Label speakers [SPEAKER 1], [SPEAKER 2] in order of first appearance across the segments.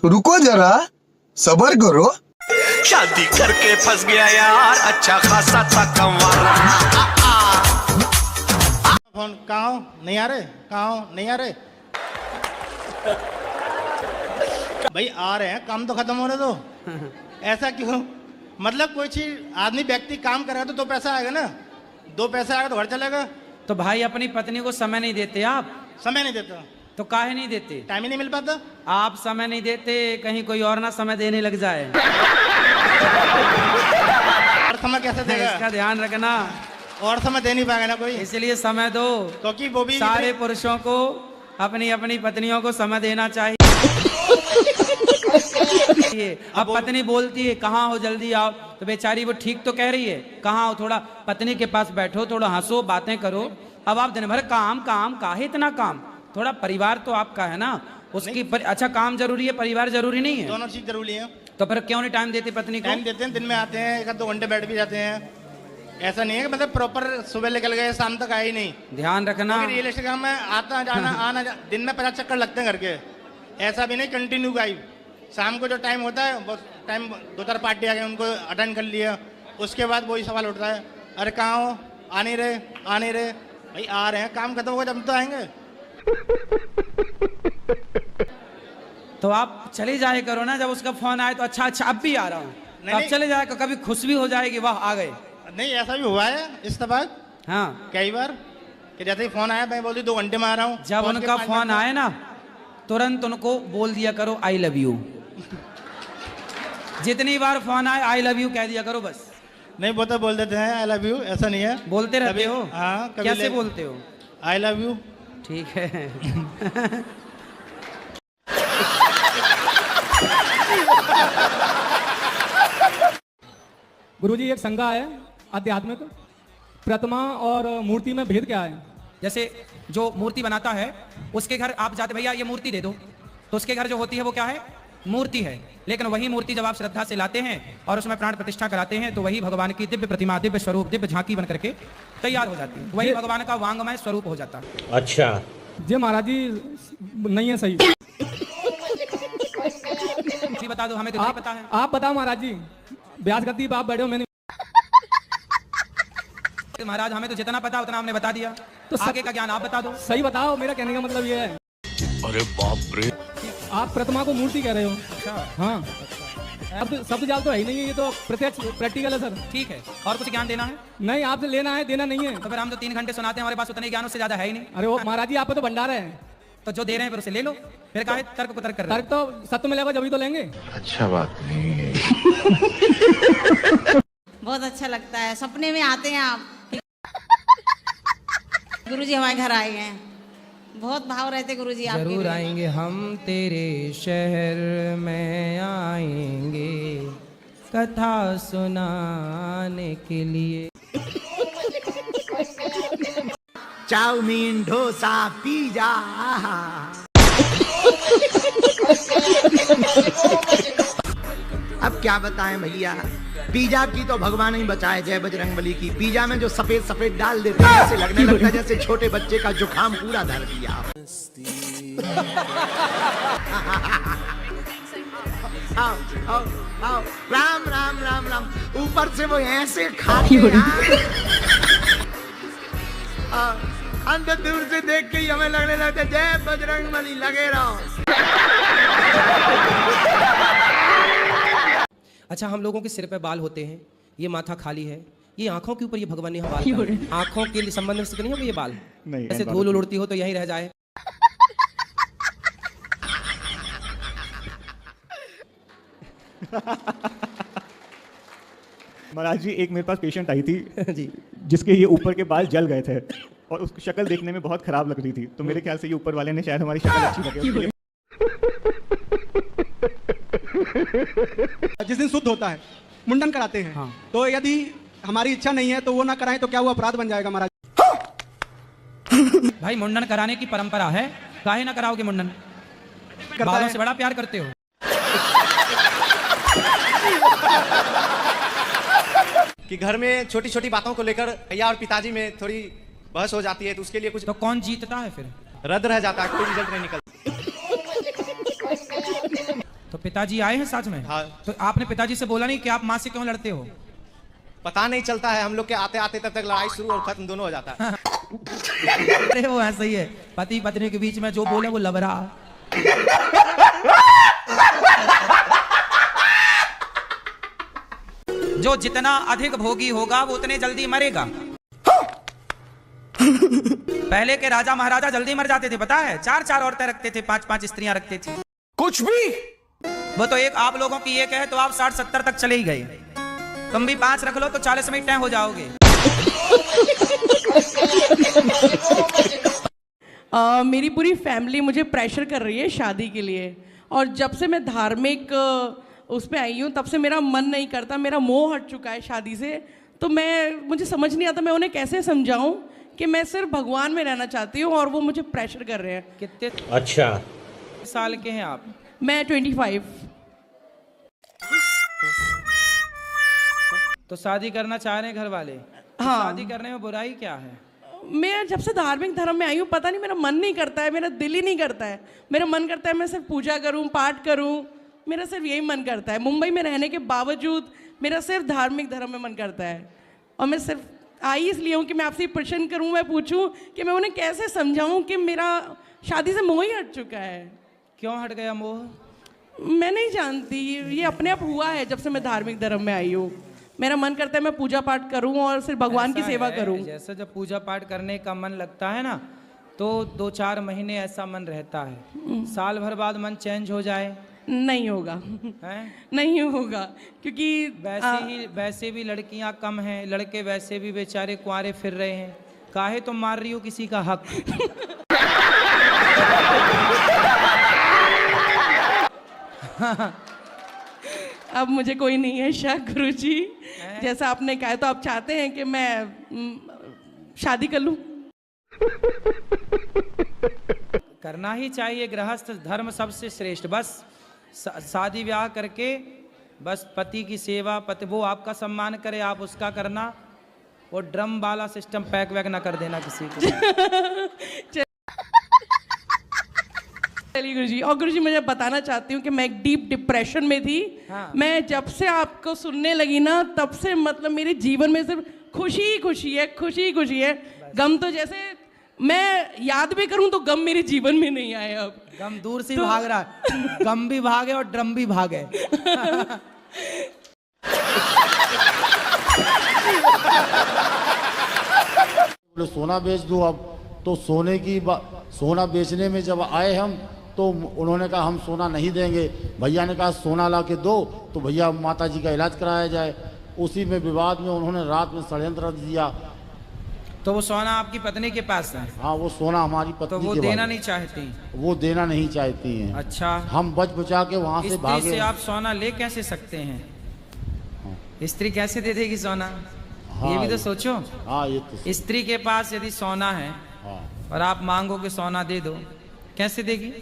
[SPEAKER 1] रुको जरा, सबर करो।
[SPEAKER 2] शादी करके फंस गया यार, अच्छा खासा था कमाल।
[SPEAKER 3] फोन कहाँ हो? नहीं आ रहे? कहाँ हो? नहीं आ रहे? भाई आ रहे हैं, काम तो खत्म हो रहे तो ऐसा क्यों? मतलब कोई चीज आदमी व्यक्ति काम करेगा तो दो पैसा आएगा ना, दो पैसा आएगा तो घर चलेगा।
[SPEAKER 4] तो भाई अपनी पत्नी को समय नहीं देते आप?
[SPEAKER 3] समय नहीं देता
[SPEAKER 4] तो काहे नहीं देते?
[SPEAKER 3] टाइम ही नहीं मिल पाता।
[SPEAKER 4] आप समय नहीं देते, कहीं कोई और ना समय देने लग जाए।
[SPEAKER 3] और समय कैसे देगा?
[SPEAKER 4] इसका ध्यान रखना।
[SPEAKER 3] और समय दे नहीं पाएगा ना कोई,
[SPEAKER 4] इसलिए समय दो,
[SPEAKER 3] क्योंकि वो भी
[SPEAKER 4] सारे पुरुषों को अपनी अपनी पत्नियों को समय देना चाहिए। अब पत्नी बोलती है कहाँ हो, जल्दी आओ, तो बेचारी वो ठीक तो कह रही है, कहाँ हो, थोड़ा पत्नी के पास बैठो, थोड़ा हंसो, बातें करो। अब आप दिन भर काम काम, काहे इतना काम? थोड़ा परिवार तो आपका है ना, उसकी अच्छा काम जरूरी है, परिवार जरूरी नहीं है?
[SPEAKER 3] दोनों चीज जरूरी है।
[SPEAKER 4] तो फिर क्यों नहीं टाइम देती पत्नी को?
[SPEAKER 3] टाइम देते हैं, दिन में आते हैं, एक आध 2 घंटे बैठ भी जाते हैं। ऐसा नहीं है कि मतलब प्रॉपर सुबह निकल गए शाम तक आए ही नहीं।
[SPEAKER 4] ध्यान रखना।
[SPEAKER 3] रियल एस्टेट काम में आता जाना आना दिन में 50 चक्कर लगते हैं घर के। ऐसा भी नहीं कंटिन्यू गाइब। शाम को जो टाइम होता है वो टाइम 2-4 पार्टी आ गए, उनको अटेंड कर लिया, उसके बाद वही सवाल उठता है, अरे कहाँ हो, आ नहीं रहे, आ नहीं रहे। भाई आ रहे हैं, काम खत्म होगा जब तो आएंगे।
[SPEAKER 4] तो आप चले जाए करो ना, जब उसका फोन आए तो अच्छा अच्छा अब भी आ रहा हूँ,
[SPEAKER 3] नहीं,
[SPEAKER 4] अब चले जाए, कभी खुश भी हो जाएगी, वाह आ गए।
[SPEAKER 3] नहीं ऐसा भी हुआ है इस तबाक
[SPEAKER 4] हाँ
[SPEAKER 3] कई बार कि जैसे ही फोन आया मैं बोलती 2 घंटे में आ रहा हूँ।
[SPEAKER 4] जब उनका फोन आए ना तुरंत उनको बोल दिया करो आई लव यू। जितनी बार फोन आए आई लव यू कह दिया करो बस।
[SPEAKER 3] नहीं वो तो बोल देते हैं आई लव यू, ऐसा नहीं है,
[SPEAKER 4] बोलते रहते हो?
[SPEAKER 3] हाँ
[SPEAKER 4] कैसे बोलते हो?
[SPEAKER 3] I love you.
[SPEAKER 4] ठीक है।
[SPEAKER 5] गुरुजी एक शंका है आध्यात्मिक, प्रतिमा और मूर्ति में भेद क्या है?
[SPEAKER 4] जैसे जो मूर्ति बनाता है उसके घर आप जाते, भैया ये मूर्ति दे दो, तो उसके घर जो होती है वो क्या है? मूर्ति है। लेकिन वही मूर्ति जब आप श्रद्धा से लाते हैं और उसमें प्राण प्रतिष्ठा कराते हैं तो वही भगवान की दिव्य प्रतिमा, दिव्य स्वरूप, दिव्य झांकी बन करके तैयार हो जाती है, वही भगवान का वांगमय स्वरूप हो जाता है।
[SPEAKER 6] अच्छा
[SPEAKER 5] जी महाराज जी नहीं है सही।
[SPEAKER 4] जी बता दो, हमें तो नहीं पता है।
[SPEAKER 5] आप बताओ महाराज जी, ब्याज गद्दी पे आप बैठे हो, मैंने
[SPEAKER 4] महाराज हमें तो जितना पता उतना हमने बता दिया, तो आगे का ज्ञान आप बता दो।
[SPEAKER 5] सही बताओ, मेरा कहने का मतलब ये है।
[SPEAKER 6] अरे बाप रे,
[SPEAKER 5] आप प्रतिमा को मूर्ति कह रहे हो?
[SPEAKER 4] अच्छा
[SPEAKER 5] हाँ, अब शब्द जाल तो है ही नहीं है, ये तो प्रत्यक्ष प्रैक्टिकल है सर।
[SPEAKER 4] ठीक है, और कुछ ज्ञान देना है?
[SPEAKER 5] नहीं, आपसे लेना है, देना नहीं है।
[SPEAKER 4] तो फिर हम तो 3 घंटे सुनाते हैं, हमारे पास उतने ज्ञान उससे ज्यादा है ही नहीं।
[SPEAKER 5] अरे वो महाराज जी आप पे तो भंडार है,
[SPEAKER 4] तो जो दे रहे हैं फिर उसे ले लो, फिर काहे तर्क को तर्क कर रहे
[SPEAKER 5] तर्क तो सत्य मिलेगा जब ही तो लेंगे।
[SPEAKER 1] अच्छा बात नहीं है।
[SPEAKER 7] बहुत अच्छा लगता है, सपने में आते हैं आप। गुरुजी हमारे घर आए हैं, बहुत भाव रहते गुरुजी आपके।
[SPEAKER 4] जरूर आएंगे हम तेरे शहर में, आएंगे कथा सुनाने के लिए।
[SPEAKER 2] Chowmein, dosa, pizza. अब क्या बताएं भैया, पिज्जा की तो भगवान ही बचाए, जय बजरंगबली की। पिज्जा में जो सफेद सफेद डाल देते हैं ऐसे लगने लगता है जैसे छोटे बच्चे का जुकाम पूरा धर दिया। आओ आओ आओ, राम राम राम राम। ऊपर से वो ऐसे खाते अंदर दूर से देख के ही हमें लगने लगता है जय बजरंगबली, लगे रहो।
[SPEAKER 8] अच्छा, हम लोगों के सिर पे बाल होते हैं, ये माथा खाली है, ये आंखों के ऊपर ये भगवान ने यहाँ बाल डाले। आंखों के संबंध से नहीं होगा ये बाल? नहीं, ऐसे धूल उड़ती हो तो यहीं रह जाए।
[SPEAKER 9] महाराज जी एक मेरे पास पेशेंट आई थी
[SPEAKER 8] जी,
[SPEAKER 9] जिसके ये ऊपर के बाल जल गए थे और उसकी शक्ल देखने में बहुत खराब लग रही थी, तो मेरे ख्याल से ये ऊपर वाले ने शायद हमारी शक्ल अच्छी लगे।
[SPEAKER 10] जिस दिन शुद्ध होता है मुंडन कराते हैं।
[SPEAKER 4] हाँ।
[SPEAKER 10] तो यदि हमारी इच्छा नहीं है तो वो ना कराएं तो क्या वो अपराध बन जाएगा महाराज?
[SPEAKER 4] भाई मुंडन कराने की परंपरा है, काहे ना कराओगे मुंडन? बालों से बड़ा प्यार करते हो।
[SPEAKER 11] कि घर में छोटी छोटी बातों को लेकर भैया और पिताजी में थोड़ी बहस हो जाती है, तो उसके लिए कुछ।
[SPEAKER 4] तो कौन जीतता है फिर?
[SPEAKER 11] रद्द रह जाता है, कोई रिजल्ट नहीं निकलता।
[SPEAKER 4] तो पिताजी आए हैं साथ में?
[SPEAKER 11] हाँ।
[SPEAKER 4] तो आपने पिताजी से बोला नहीं कि आप माँ से क्यों लड़ते हो?
[SPEAKER 11] पता नहीं चलता है, हम लोग के आते आते तब तक लड़ाई शुरू और खत्म दोनों हो जाता है।
[SPEAKER 4] अरे वो ऐसा ही है, पति पत्नी के बीच में जो बोले वो लबरा। जो जितना अधिक भोगी होगा वो उतने जल्दी मरेगा। पहले के राजा महाराजा जल्दी मर जाते थे, पता है? 4-4 औरतें रखते थे, 5-5 स्त्रियां रखते थे।
[SPEAKER 1] कुछ भी
[SPEAKER 4] वो तो एक आप लोगों की एक है तो आप 60-70 तक चले ही गए। तुम भी 5 रख लो तो 40 में तय हो जाओगे।
[SPEAKER 12] मेरी पूरी फैमिली मुझे प्रेशर कर रही है शादी के लिए, और जब से मैं धार्मिक उसमें आई हूँ तब से मेरा मन नहीं करता, मेरा मोह हट चुका है शादी से। तो मुझे समझ नहीं आता मैं उन्हें कैसे समझाऊं कि मैं सिर्फ भगवान में रहना चाहती हूँ और वो मुझे प्रेशर कर रहे हैं।
[SPEAKER 4] कितने
[SPEAKER 6] अच्छा
[SPEAKER 4] साल के हैं आप?
[SPEAKER 12] मैं 25।
[SPEAKER 4] तो शादी करना चाह रहे हैं घर वाले? तो
[SPEAKER 12] हाँ।
[SPEAKER 4] शादी करने में बुराई क्या है?
[SPEAKER 12] मैं जब से धार्मिक धर्म में आई हूँ पता नहीं मेरा मन नहीं करता है, मेरा दिल ही नहीं करता है। मेरा मन करता है मैं सिर्फ पूजा करूँ, पाठ करूँ, मेरा सिर्फ यही मन करता है। मुंबई में रहने के बावजूद मेरा सिर्फ धार्मिक धर्म में मन करता है। और मैं सिर्फ आई इसलिए हूँ कि मैं आपसे प्रश्न करूँ, मैं पूछूँ कि मैं उन्हें कैसे समझाऊँ कि मेरा शादी से मोह ही हट चुका है।
[SPEAKER 4] क्यों हट गया मोह?
[SPEAKER 12] मैं नहीं जानती, ये अपने आप हुआ है जब से मैं धार्मिक धर्म में आई हूँ। मेरा मन करता है मैं पूजा पाठ करूं और सिर्फ भगवान की सेवा करूं।
[SPEAKER 4] जैसे जब पूजा पाठ करने का मन लगता है ना तो 2-4 महीने ऐसा मन रहता है, साल भर बाद मन चेंज हो जाए।
[SPEAKER 12] नहीं होगा
[SPEAKER 4] है?
[SPEAKER 12] नहीं होगा, क्योंकि
[SPEAKER 4] वैसे भी लड़कियां कम हैं, लड़के वैसे भी बेचारे कुंवारे फिर रहे हैं। काहे तुम मार रही हो किसी का हक?
[SPEAKER 12] अब मुझे कोई नहीं है शक गुरुजी, जैसा आपने कहा। तो आप चाहते हैं कि मैं शादी कर लूं?
[SPEAKER 4] करना ही चाहिए, गृहस्थ धर्म सबसे श्रेष्ठ। बस शादी ब्याह करके बस पति की सेवा, पति वो आपका सम्मान करे, आप उसका करना। वो ड्रम वाला सिस्टम पैक वैक ना कर देना किसी को।
[SPEAKER 12] चलिए गुरुजी। और गुरुजी मुझे बताना चाहती हूँ कि मैं एक डीप डिप्रेशन में थी।
[SPEAKER 4] हाँ।
[SPEAKER 12] मैं जब से आपको सुनने लगी ना तब से मतलब मेरे जीवन में सिर्फ खुशी खुशी है, खुशी खुशी है। गम तो जैसे मैं याद भी करूं तो गम मेरे जीवन में नहीं आए। अब
[SPEAKER 4] गम दूर से भाग रहा है, गम भी भागे और ड्रम भी भागे।
[SPEAKER 13] सोना बेच दो अब तो सोना बेचने में जब आए हम तो उन्होंने कहा हम सोना नहीं देंगे। भैया ने कहा सोना ला के दो तो भैया माता जी का इलाज कराया जाए। उसी में विवाद में उन्होंने रात में षड्यंत्र रच दिया।
[SPEAKER 4] तो वो सोना आपकी पत्नी के पास है?
[SPEAKER 13] हाँ, वो सोना हमारी पत्नी
[SPEAKER 4] तो वो देना नहीं चाहती? वो
[SPEAKER 13] देना नहीं चाहती हैं।
[SPEAKER 4] अच्छा।
[SPEAKER 13] हम बच बचा के वहाँ से भागे।
[SPEAKER 4] स्त्री से आप सोना ले कैसे सकते हैं? हाँ। स्त्री कैसे दे देगी सोना? हाँ, ये भी तो सोचो।
[SPEAKER 13] हाँ, ये तो
[SPEAKER 4] स्त्री के पास यदि सोना है, हाँ, और आप मांगो कि सोना दे दो, कैसे देगी?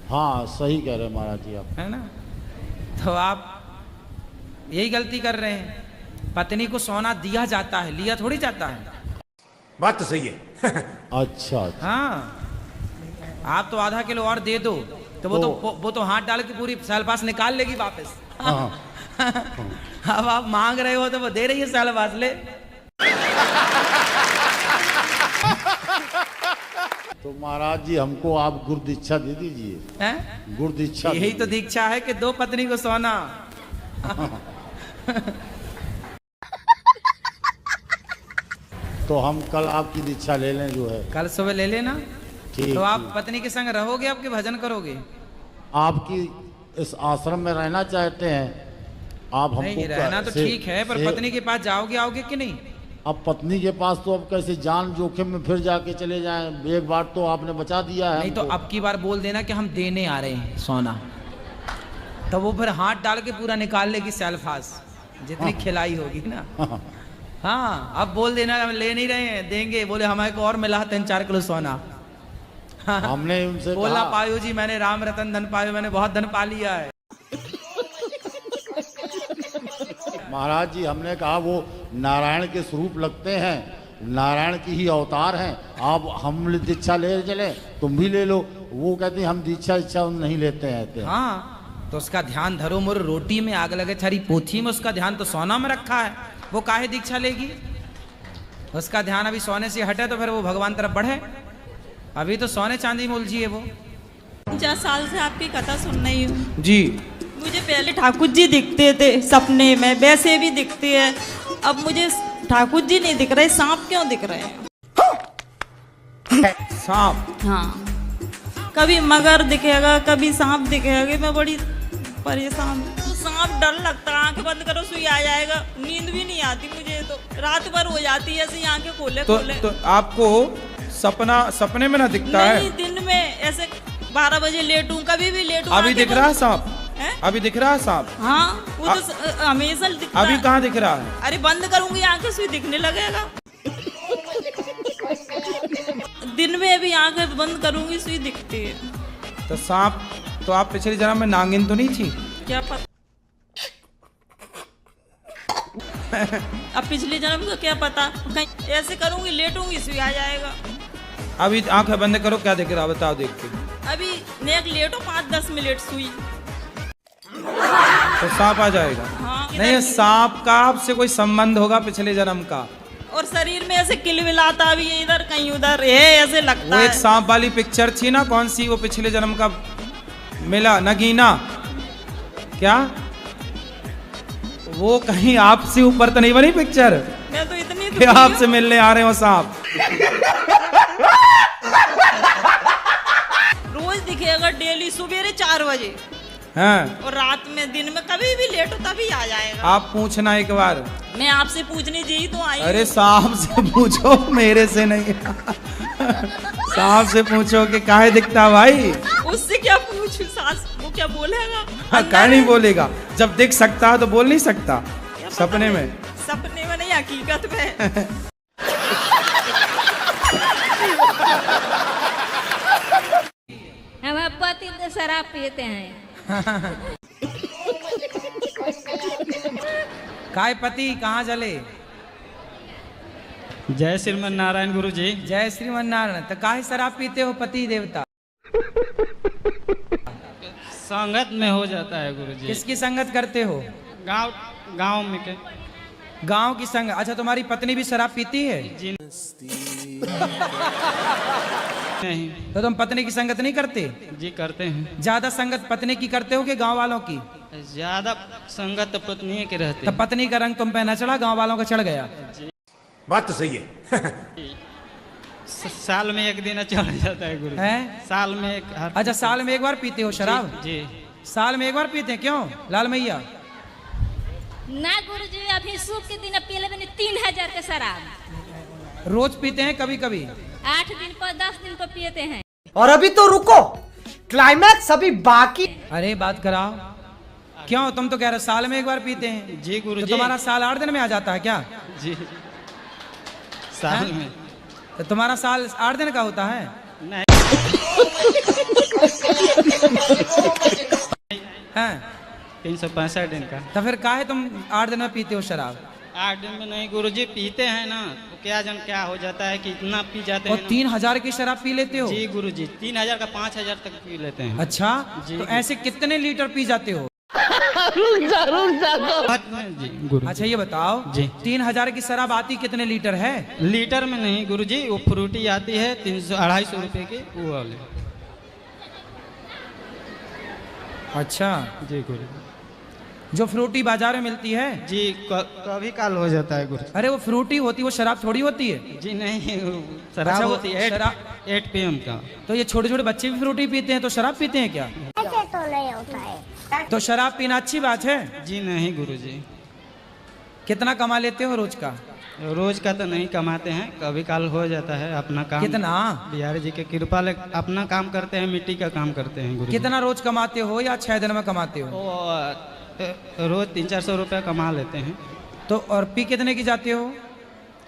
[SPEAKER 13] हाँ, सही कह रहे हैं महाराज जी आप,
[SPEAKER 4] है ना? तो आप यही गलती कर रहे हैं। पत्नी को सोना दिया जाता है, लिया थोड़ी जाता है।
[SPEAKER 6] बात तो सही है।
[SPEAKER 13] अच्छा।
[SPEAKER 4] हाँ, आप तो आधा किलो और दे दो तो वो तो हाथ डाल के पूरी सालपास निकाल लेगी वापस।
[SPEAKER 13] हाँ।
[SPEAKER 4] अब आप मांग रहे हो तो वो दे रही है सालपास ले।
[SPEAKER 13] तो महाराज जी हमको आप गुरु दीक्षा दे दीजिए।
[SPEAKER 4] हैं?
[SPEAKER 13] गुरु दीक्षा।
[SPEAKER 4] यही तो दीक्षा है कि 2 पत्नी को सोना।
[SPEAKER 13] तो हम कल आपकी दीक्षा ले लें जो है।
[SPEAKER 4] कल सुबह ले लेना।
[SPEAKER 13] ठीक।
[SPEAKER 4] तो आप पत्नी के संग रहोगे, आपके भजन करोगे?
[SPEAKER 13] आपकी इस आश्रम में रहना चाहते हैं आप? हमको
[SPEAKER 4] नहीं, रहना तो ठीक है, पर पत्नी के पास आओगे कि नहीं?
[SPEAKER 13] अब पत्नी के पास तो अब कैसे जान जोखिम में फिर जाके चले जाएं? एक बार तो आपने बचा दिया है।
[SPEAKER 4] नहीं तो अब की बार बोल देना कि हम देने आ रहे हैं सोना, तो वो फिर हाथ डाल के पूरा निकाल लेगी सेल्फास, जितनी खिलाई होगी ना। हाँ, अब बोल देना हम ले नहीं रहे हैं, देंगे। बोले हमारे को और मिला 3-4 किलो सोना।
[SPEAKER 13] हमने उनसे
[SPEAKER 4] बोला पायो जी मैंने राम रतन धन पायो, मैंने बहुत धन पा लिया है।
[SPEAKER 13] महाराज जी हमने कहा वो नारायण के स्वरूप लगते हैं नारायण की ही अवतार हैं। आप हम दीक्षा ले चले, तुम भी ले लो। वो कहती हम दीक्षा इच्छा नहीं लेते हैं।
[SPEAKER 4] हाँ, तो उसका ध्यान धरो मोर रोटी में आग लगे थारी पोथी में, उसका ध्यान तो सोना में रखा है, वो काहे दीक्षा लेगी? उसका ध्यान अभी सोने से हटे तो फिर वो भगवान तरफ बढ़े, अभी तो सोने चांदी में उलझी है वो।
[SPEAKER 14] 50 साल से आपकी कथा सुन रही हूँ
[SPEAKER 4] जी।
[SPEAKER 14] मुझे पहले ठाकुर जी दिखते थे सपने में, वैसे भी दिखते हैं, अब मुझे ठाकुर जी नहीं दिख रहे, सांप क्यों दिख रहे हैं?
[SPEAKER 4] सांप?
[SPEAKER 14] हाँ, कभी मगर दिखेगा, कभी सांप दिखेगा, मैं बड़ी परेशान हूँ। तो सांप डर लगता है, आंखें बंद करो सुई आ जाएगा, नींद भी नहीं आती मुझे, तो रात भर हो जाती है ऐसी आंखें खोले खोले।
[SPEAKER 4] तो आपको सपने में ना दिखता है?
[SPEAKER 14] नहीं, दिन में ऐसे 12 बजे लेटूं, कभी भी लेटूं।
[SPEAKER 4] अभी दिख रहा है सांप? अभी दिख रहा है सांप?
[SPEAKER 14] हाँ, वो तो हमेशा दिखता है।
[SPEAKER 4] अभी कहाँ दिख रहा है?
[SPEAKER 14] अरे बंद करूंगी आंखें सुई दिखने लगेगा। दिन में भी आंखें बंद करूंगी सुई दिखती है।
[SPEAKER 4] तो सांप, तो आप पिछले जन्म में नागिन तो नहीं थी?
[SPEAKER 14] क्या पता, अब पिछले जन्म का क्या पता, कहीं ऐसे करूंगी लेटूंगी सुई आ जाएगा।
[SPEAKER 4] अभी आंखें बंद करो, क्या दिख रहा बताओ देख के।
[SPEAKER 14] अभी नेक लेटो 5-10 मिनट सुई,
[SPEAKER 4] तो सांप आ जाएगा?
[SPEAKER 14] हाँ,
[SPEAKER 4] नहीं, सांप का आपसे कोई संबंध होगा पिछले जन्म का।
[SPEAKER 14] और शरीर में ऐसे किलबिलाता भी है, इधर कहीं उधर है, ऐसे लगता
[SPEAKER 4] वो
[SPEAKER 14] है।
[SPEAKER 4] एक सांप वाली पिक्चर थी ना, कौन सी, वो पिछले जन्म का मिला, नगीना क्या, वो कहीं आपसे ऊपर तो नहीं बनी पिक्चर?
[SPEAKER 14] मैं तो इतनी
[SPEAKER 4] कि आपसे मिलने आ रहे हो सांप।
[SPEAKER 14] रोज दिखेगा डेली सवेरे 4 बजे।
[SPEAKER 4] हाँ।
[SPEAKER 14] और रात में, दिन में कभी भी लेटो तभी आ जाएगा।
[SPEAKER 4] आप पूछना एक बार।
[SPEAKER 14] मैं आपसे पूछने यही तो आई।
[SPEAKER 4] अरे सांप से पूछो, मेरे से नहीं। सांप से पूछो कि काहे दिखता भाई।
[SPEAKER 14] उससे क्या पूछूं, सास वो क्या बोलेगा?
[SPEAKER 4] क्या नहीं बोलेगा, जब दिख सकता है तो बोल नहीं सकता? सपने में?
[SPEAKER 14] सपने में नहीं, हकीकत में।
[SPEAKER 15] हमारे पति तो शराब पीते हैं।
[SPEAKER 4] काय पति कहाँ जले?
[SPEAKER 5] जय श्रीमन नारायण गुरु जी।
[SPEAKER 4] जय श्रीमन नारायण। तो काहे शराब पीते हो पति देवता?
[SPEAKER 5] संगत में हो जाता है गुरु जी।
[SPEAKER 4] किसकी संगत करते हो?
[SPEAKER 5] गांव में के।
[SPEAKER 4] गांव की संगत? अच्छा, तुम्हारी पत्नी भी शराब पीती है?
[SPEAKER 5] जी नहीं।
[SPEAKER 4] तो तुम पत्नी की संगत नहीं करते?
[SPEAKER 5] जी करते हैं।
[SPEAKER 4] ज्यादा संगत पत्नी की करते हो कि गांव वालों की?
[SPEAKER 5] ज्यादा संगत पत्नी के रहते।
[SPEAKER 4] तो पत्नी का रंग तुम पे न चढ़ा, गांव वालों का चढ़ गया?
[SPEAKER 6] बात तो सही है।
[SPEAKER 5] साल में एक दिन चढ़ जाता है गुरु।
[SPEAKER 4] है?
[SPEAKER 5] साल में एक।
[SPEAKER 4] अच्छा, साल में एक बार पीते हो शराब?
[SPEAKER 5] जी।
[SPEAKER 4] साल में एक बार पीते हैं, क्यों लाल मैया?
[SPEAKER 15] ना गुरुजी, अभी शुभ के दिन पी लेते 3000 के शराब।
[SPEAKER 4] रोज पीते हैं? कभी कभी
[SPEAKER 15] 8 दिन पर 10 दिन पर पीते हैं।
[SPEAKER 16] और अभी तो रुको, क्लाइमैक्स अभी बाकी।
[SPEAKER 4] अरे बात कराओ, क्यों? तुम तो कह रहे साल में एक बार पीते हैं।
[SPEAKER 5] जी गुरु
[SPEAKER 4] तो
[SPEAKER 5] जी।
[SPEAKER 4] तुम्हारा साल 8 दिन में आ जाता है क्या?
[SPEAKER 5] जी, साल में।
[SPEAKER 4] तो तुम्हारा साल 8 दिन का होता है?
[SPEAKER 5] नहीं।
[SPEAKER 4] हैं?
[SPEAKER 5] 365 दिन का।
[SPEAKER 4] तो फिर काहे तुम 8 दिन में पीते हो शराब?
[SPEAKER 5] 8 दिन में नहीं गुरुजी, पीते हैं ना तो क्या क्या हो जाता है कि इतना पी जाते हैं।
[SPEAKER 4] और 3000 की शराब पी लेते हो?
[SPEAKER 5] जी गुरुजी, 3000 का 5000 तक पी लेते हैं।
[SPEAKER 4] अच्छा, तो ऐसे कितने लीटर पी जाते हो?
[SPEAKER 5] जी गुरु।
[SPEAKER 4] अच्छा ये बताओ
[SPEAKER 5] जी,
[SPEAKER 4] 3000 की शराब आती कितने लीटर है?
[SPEAKER 5] लीटर में नहीं गुरुजी, वो फ्रूटी आती है 300-250 रुपए की, वो वाले।
[SPEAKER 4] अच्छा
[SPEAKER 5] जी गुरु।
[SPEAKER 4] जो फ्रूटी बाजार में मिलती है?
[SPEAKER 5] जी कभी काल हो जाता है गुरु।
[SPEAKER 4] अरे वो फ्रूटी होती है, वो शराब थोड़ी होती है।
[SPEAKER 5] जी नहीं, शराब
[SPEAKER 4] अच्छा,
[SPEAKER 5] होती है 8 PM का।
[SPEAKER 4] तो ये छोटे छोटे बच्चे भी फ्रूटी पीते हैं, तो शराब पीते हैं क्या?
[SPEAKER 15] ऐसे तो नहीं होता है।
[SPEAKER 4] तो शराब पीना अच्छी बात है?
[SPEAKER 5] जी नहीं गुरुजी।
[SPEAKER 4] कितना कमा लेते हो रोज का?
[SPEAKER 5] रोज का तो नहीं कमाते हैं, कभी काल हो जाता है अपना काम।
[SPEAKER 4] कितना?
[SPEAKER 5] बिहारी जी के कृपा ले अपना काम करते हैं, मिट्टी का काम करते हैं गुरु।
[SPEAKER 4] कितना रोज कमाते हो या 6 दिन में कमाते हो?
[SPEAKER 5] रोज 300-400 रुपया कमा लेते हैं।
[SPEAKER 4] तो और पी कितने की जाते हो?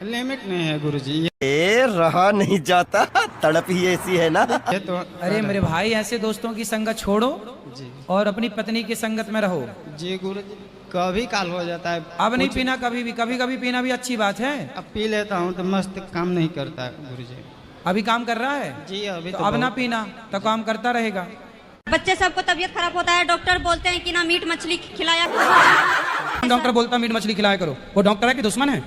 [SPEAKER 5] लिमिट नहीं है गुरुजी।
[SPEAKER 16] ये रहा नहीं जाता, तड़प ही ऐसी है ना।
[SPEAKER 5] ये तो
[SPEAKER 4] अरे मेरे भाई, ऐसे दोस्तों की संगत छोड़ो
[SPEAKER 5] जी,
[SPEAKER 4] और अपनी पत्नी की संगत में रहो।
[SPEAKER 5] जी गुरुजी।
[SPEAKER 17] कभी काल हो जाता है।
[SPEAKER 4] अब नहीं पीना कभी भी, कभी कभी पीना भी अच्छी बात है।
[SPEAKER 17] अब पी लेता हूँ तो मस्त काम नहीं करता है गुरुजी।
[SPEAKER 4] अभी काम कर रहा है
[SPEAKER 17] जी अभी
[SPEAKER 4] तो अब ना पीना तो काम करता रहेगा।
[SPEAKER 15] बच्चे सबको तबीयत खराब होता है, डॉक्टर बोलते हैं कि ना मीट मछली खिलाया।
[SPEAKER 4] डॉक्टर बोलता मीट मछली खिलाया करो, वो डॉक्टर है कि दुश्मन है?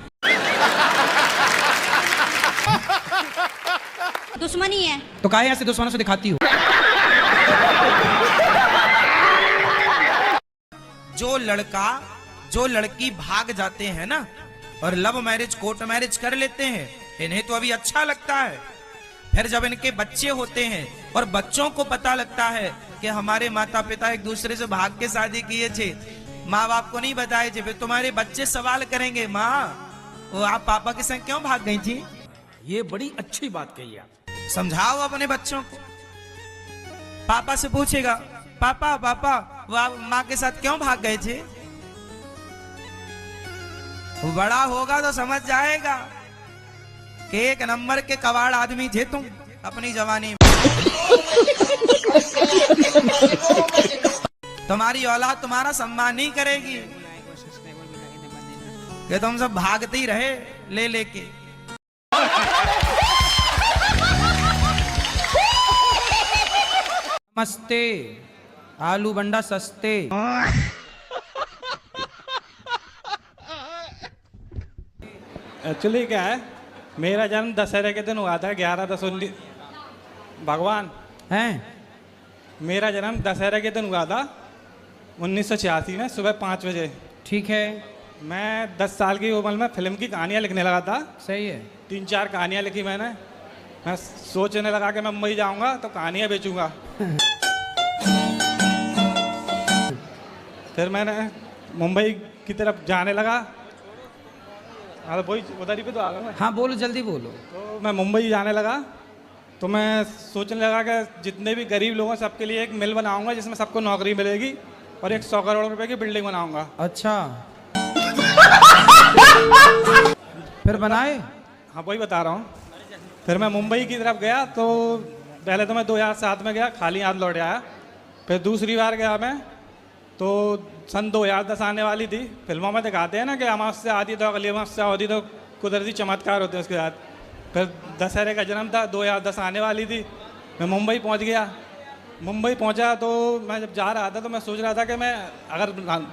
[SPEAKER 15] दुश्मनी है।
[SPEAKER 4] तो काहे ऐसे दुश्मनों से दिखाती हो? जो लड़का जो लड़की भाग जाते हैं ना और लव मैरिज कोर्ट मैरिज कर लेते हैं, इन्हें तो अभी अच्छा लगता है। फिर जब इनके बच्चे होते हैं और बच्चों को पता लगता है कि हमारे माता पिता एक दूसरे से भाग के शादी किए थे, माँ बाप को नहीं बताए थे, फिर तुम्हारे बच्चे सवाल करेंगे, माँ वो आप पापा के संग क्यों भाग गई थी?
[SPEAKER 6] ये बड़ी अच्छी बात कही आप।
[SPEAKER 4] समझाओ अपने बच्चों को। पापा से पूछेगा, पापा पापा वो आप माँ के साथ क्यों भाग गए थे? वो बड़ा होगा तो समझ जाएगा कि एक नंबर के कबाड़ आदमी थे तुम अपनी जवानी में। तुम्हारी औलाद तुम्हारा सम्मान नहीं करेगी कि तुम सब भागते ही रहे ले लेके। नमस्ते, आलू बंडा सस्ते।
[SPEAKER 9] एक्चुअली क्या है, मेरा जन्म दशहरे के दिन हुआ था, 11/10/19। भगवान
[SPEAKER 4] हैं,
[SPEAKER 9] मेरा जन्म दशहरे के दिन हुआ था 1986 में सुबह 5 बजे।
[SPEAKER 4] ठीक है।
[SPEAKER 9] मैं 10 साल की उम्र में फिल्म की कहानियाँ लिखने लगा था।
[SPEAKER 4] सही है।
[SPEAKER 9] 3-4 कहानियाँ लिखी मैंने। मैं सोचने लगा कि मैं मुंबई जाऊंगा तो कहानियाँ बेचूंगा। फिर मैंने मुंबई की तरफ जाने लगा। हाँ वही उधर ही पे तो आ गया मैं।
[SPEAKER 4] हाँ बोलो, जल्दी बोलो।
[SPEAKER 9] तो मैं मुंबई जाने लगा तो मैं सोचने लगा कि जितने भी गरीब लोग हैं सबके लिए एक मिल बनाऊंगा जिसमें सबको नौकरी मिलेगी और एक 100 करोड़ रुपए की बिल्डिंग बनाऊंगा।
[SPEAKER 4] अच्छा फिर बनाए?
[SPEAKER 9] हाँ वही बता रहा हूँ। फिर मैं मुंबई की तरफ गया तो पहले तो मैं 2007 में गया, खाली हाथ लौट आया। फिर दूसरी बार गया मैं तो सन 2010 आने वाली थी। फिल्मों में दिखाते हैं ना कि अमावस्या आती तो अगली अमावस्या होती तो कुदरती चमत्कार होते हैं उसके साथ। फिर दशहरे का जन्म था, 2010 आने वाली थी। मैं मुंबई पहुंच गया। मुंबई पहुंचा तो मैं जब जा रहा था तो मैं सोच रहा था कि मैं अगर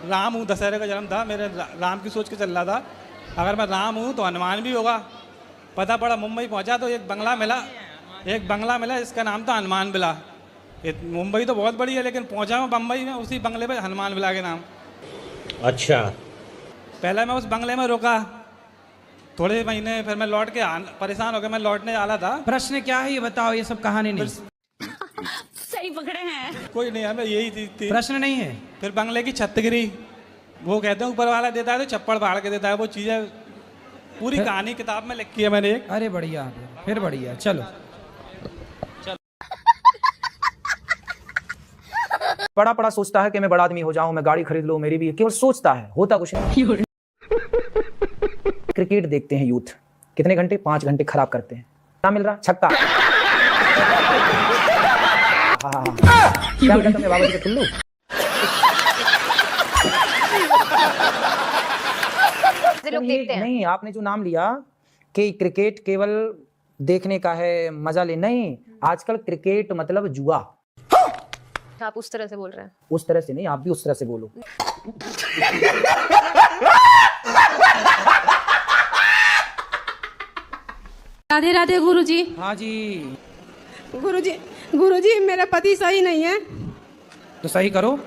[SPEAKER 9] राम हूँ, दशहरे का जन्म था, मेरे राम की सोच के चल रहा था, अगर मैं राम हूँ तो हनुमान भी होगा। पता पड़ा मुंबई पहुंचा तो एक बंगला मिला जिसका नाम था हनुमान विला। मुंबई तो बहुत बड़ी है लेकिन पहुंचा मैं बम्बई में, उसी बंगले पे हनुमान विला के नाम।
[SPEAKER 6] अच्छा।
[SPEAKER 9] पहले मैं उस बंगले में रुका थोड़े महीने, फिर मैं लौट के परेशान हो गया, मैं लौटने वाला था।
[SPEAKER 4] प्रश्न क्या है ये बताओ, ये सब कहानी नहीं।
[SPEAKER 15] सही पकड़े हैं।
[SPEAKER 9] कोई नहीं है, मैं यही चीज थी।
[SPEAKER 4] प्रश्न नहीं है।
[SPEAKER 9] फिर बंगले की छत गिरी। वो कहते हैं ऊपर वाला देता है तो चप्पड़ फाड़ के देता है। वो चीजें पूरी कहानी किताब में लिखी है मैंने एक।
[SPEAKER 4] अरे बढ़िया, फिर बढ़िया। चलो
[SPEAKER 18] बड़ा बड़ा सोचता है कि मैं बड़ा आदमी हो जाऊं, मैं गाड़ी खरीद लूं, मेरी भी, केवल सोचता है, होता कुछ नहीं। क्रिकेट देखते हैं यूथ, कितने घंटे? 5 घंटे खराब करते हैं। क्या मिल रहा? छक्का। क्या बेटा तुम्हें बाबा जी के टुल्लू? लोग देखते हैं। नहीं, आपने जो नाम लिया कि क्रिकेट केवल देखने का है, मजा ले, नहीं, आजकल क्रिकेट मतलब जुआ।
[SPEAKER 19] आप उस तरह से बोल रहे हैं।
[SPEAKER 18] उस तरह से नहीं, आप भी उस तरह से बोलो।
[SPEAKER 19] राधे राधे गुरुजी।
[SPEAKER 4] हाँ जी।
[SPEAKER 19] गुरुजी मेरा पति सही नहीं है।
[SPEAKER 4] तो सही करो।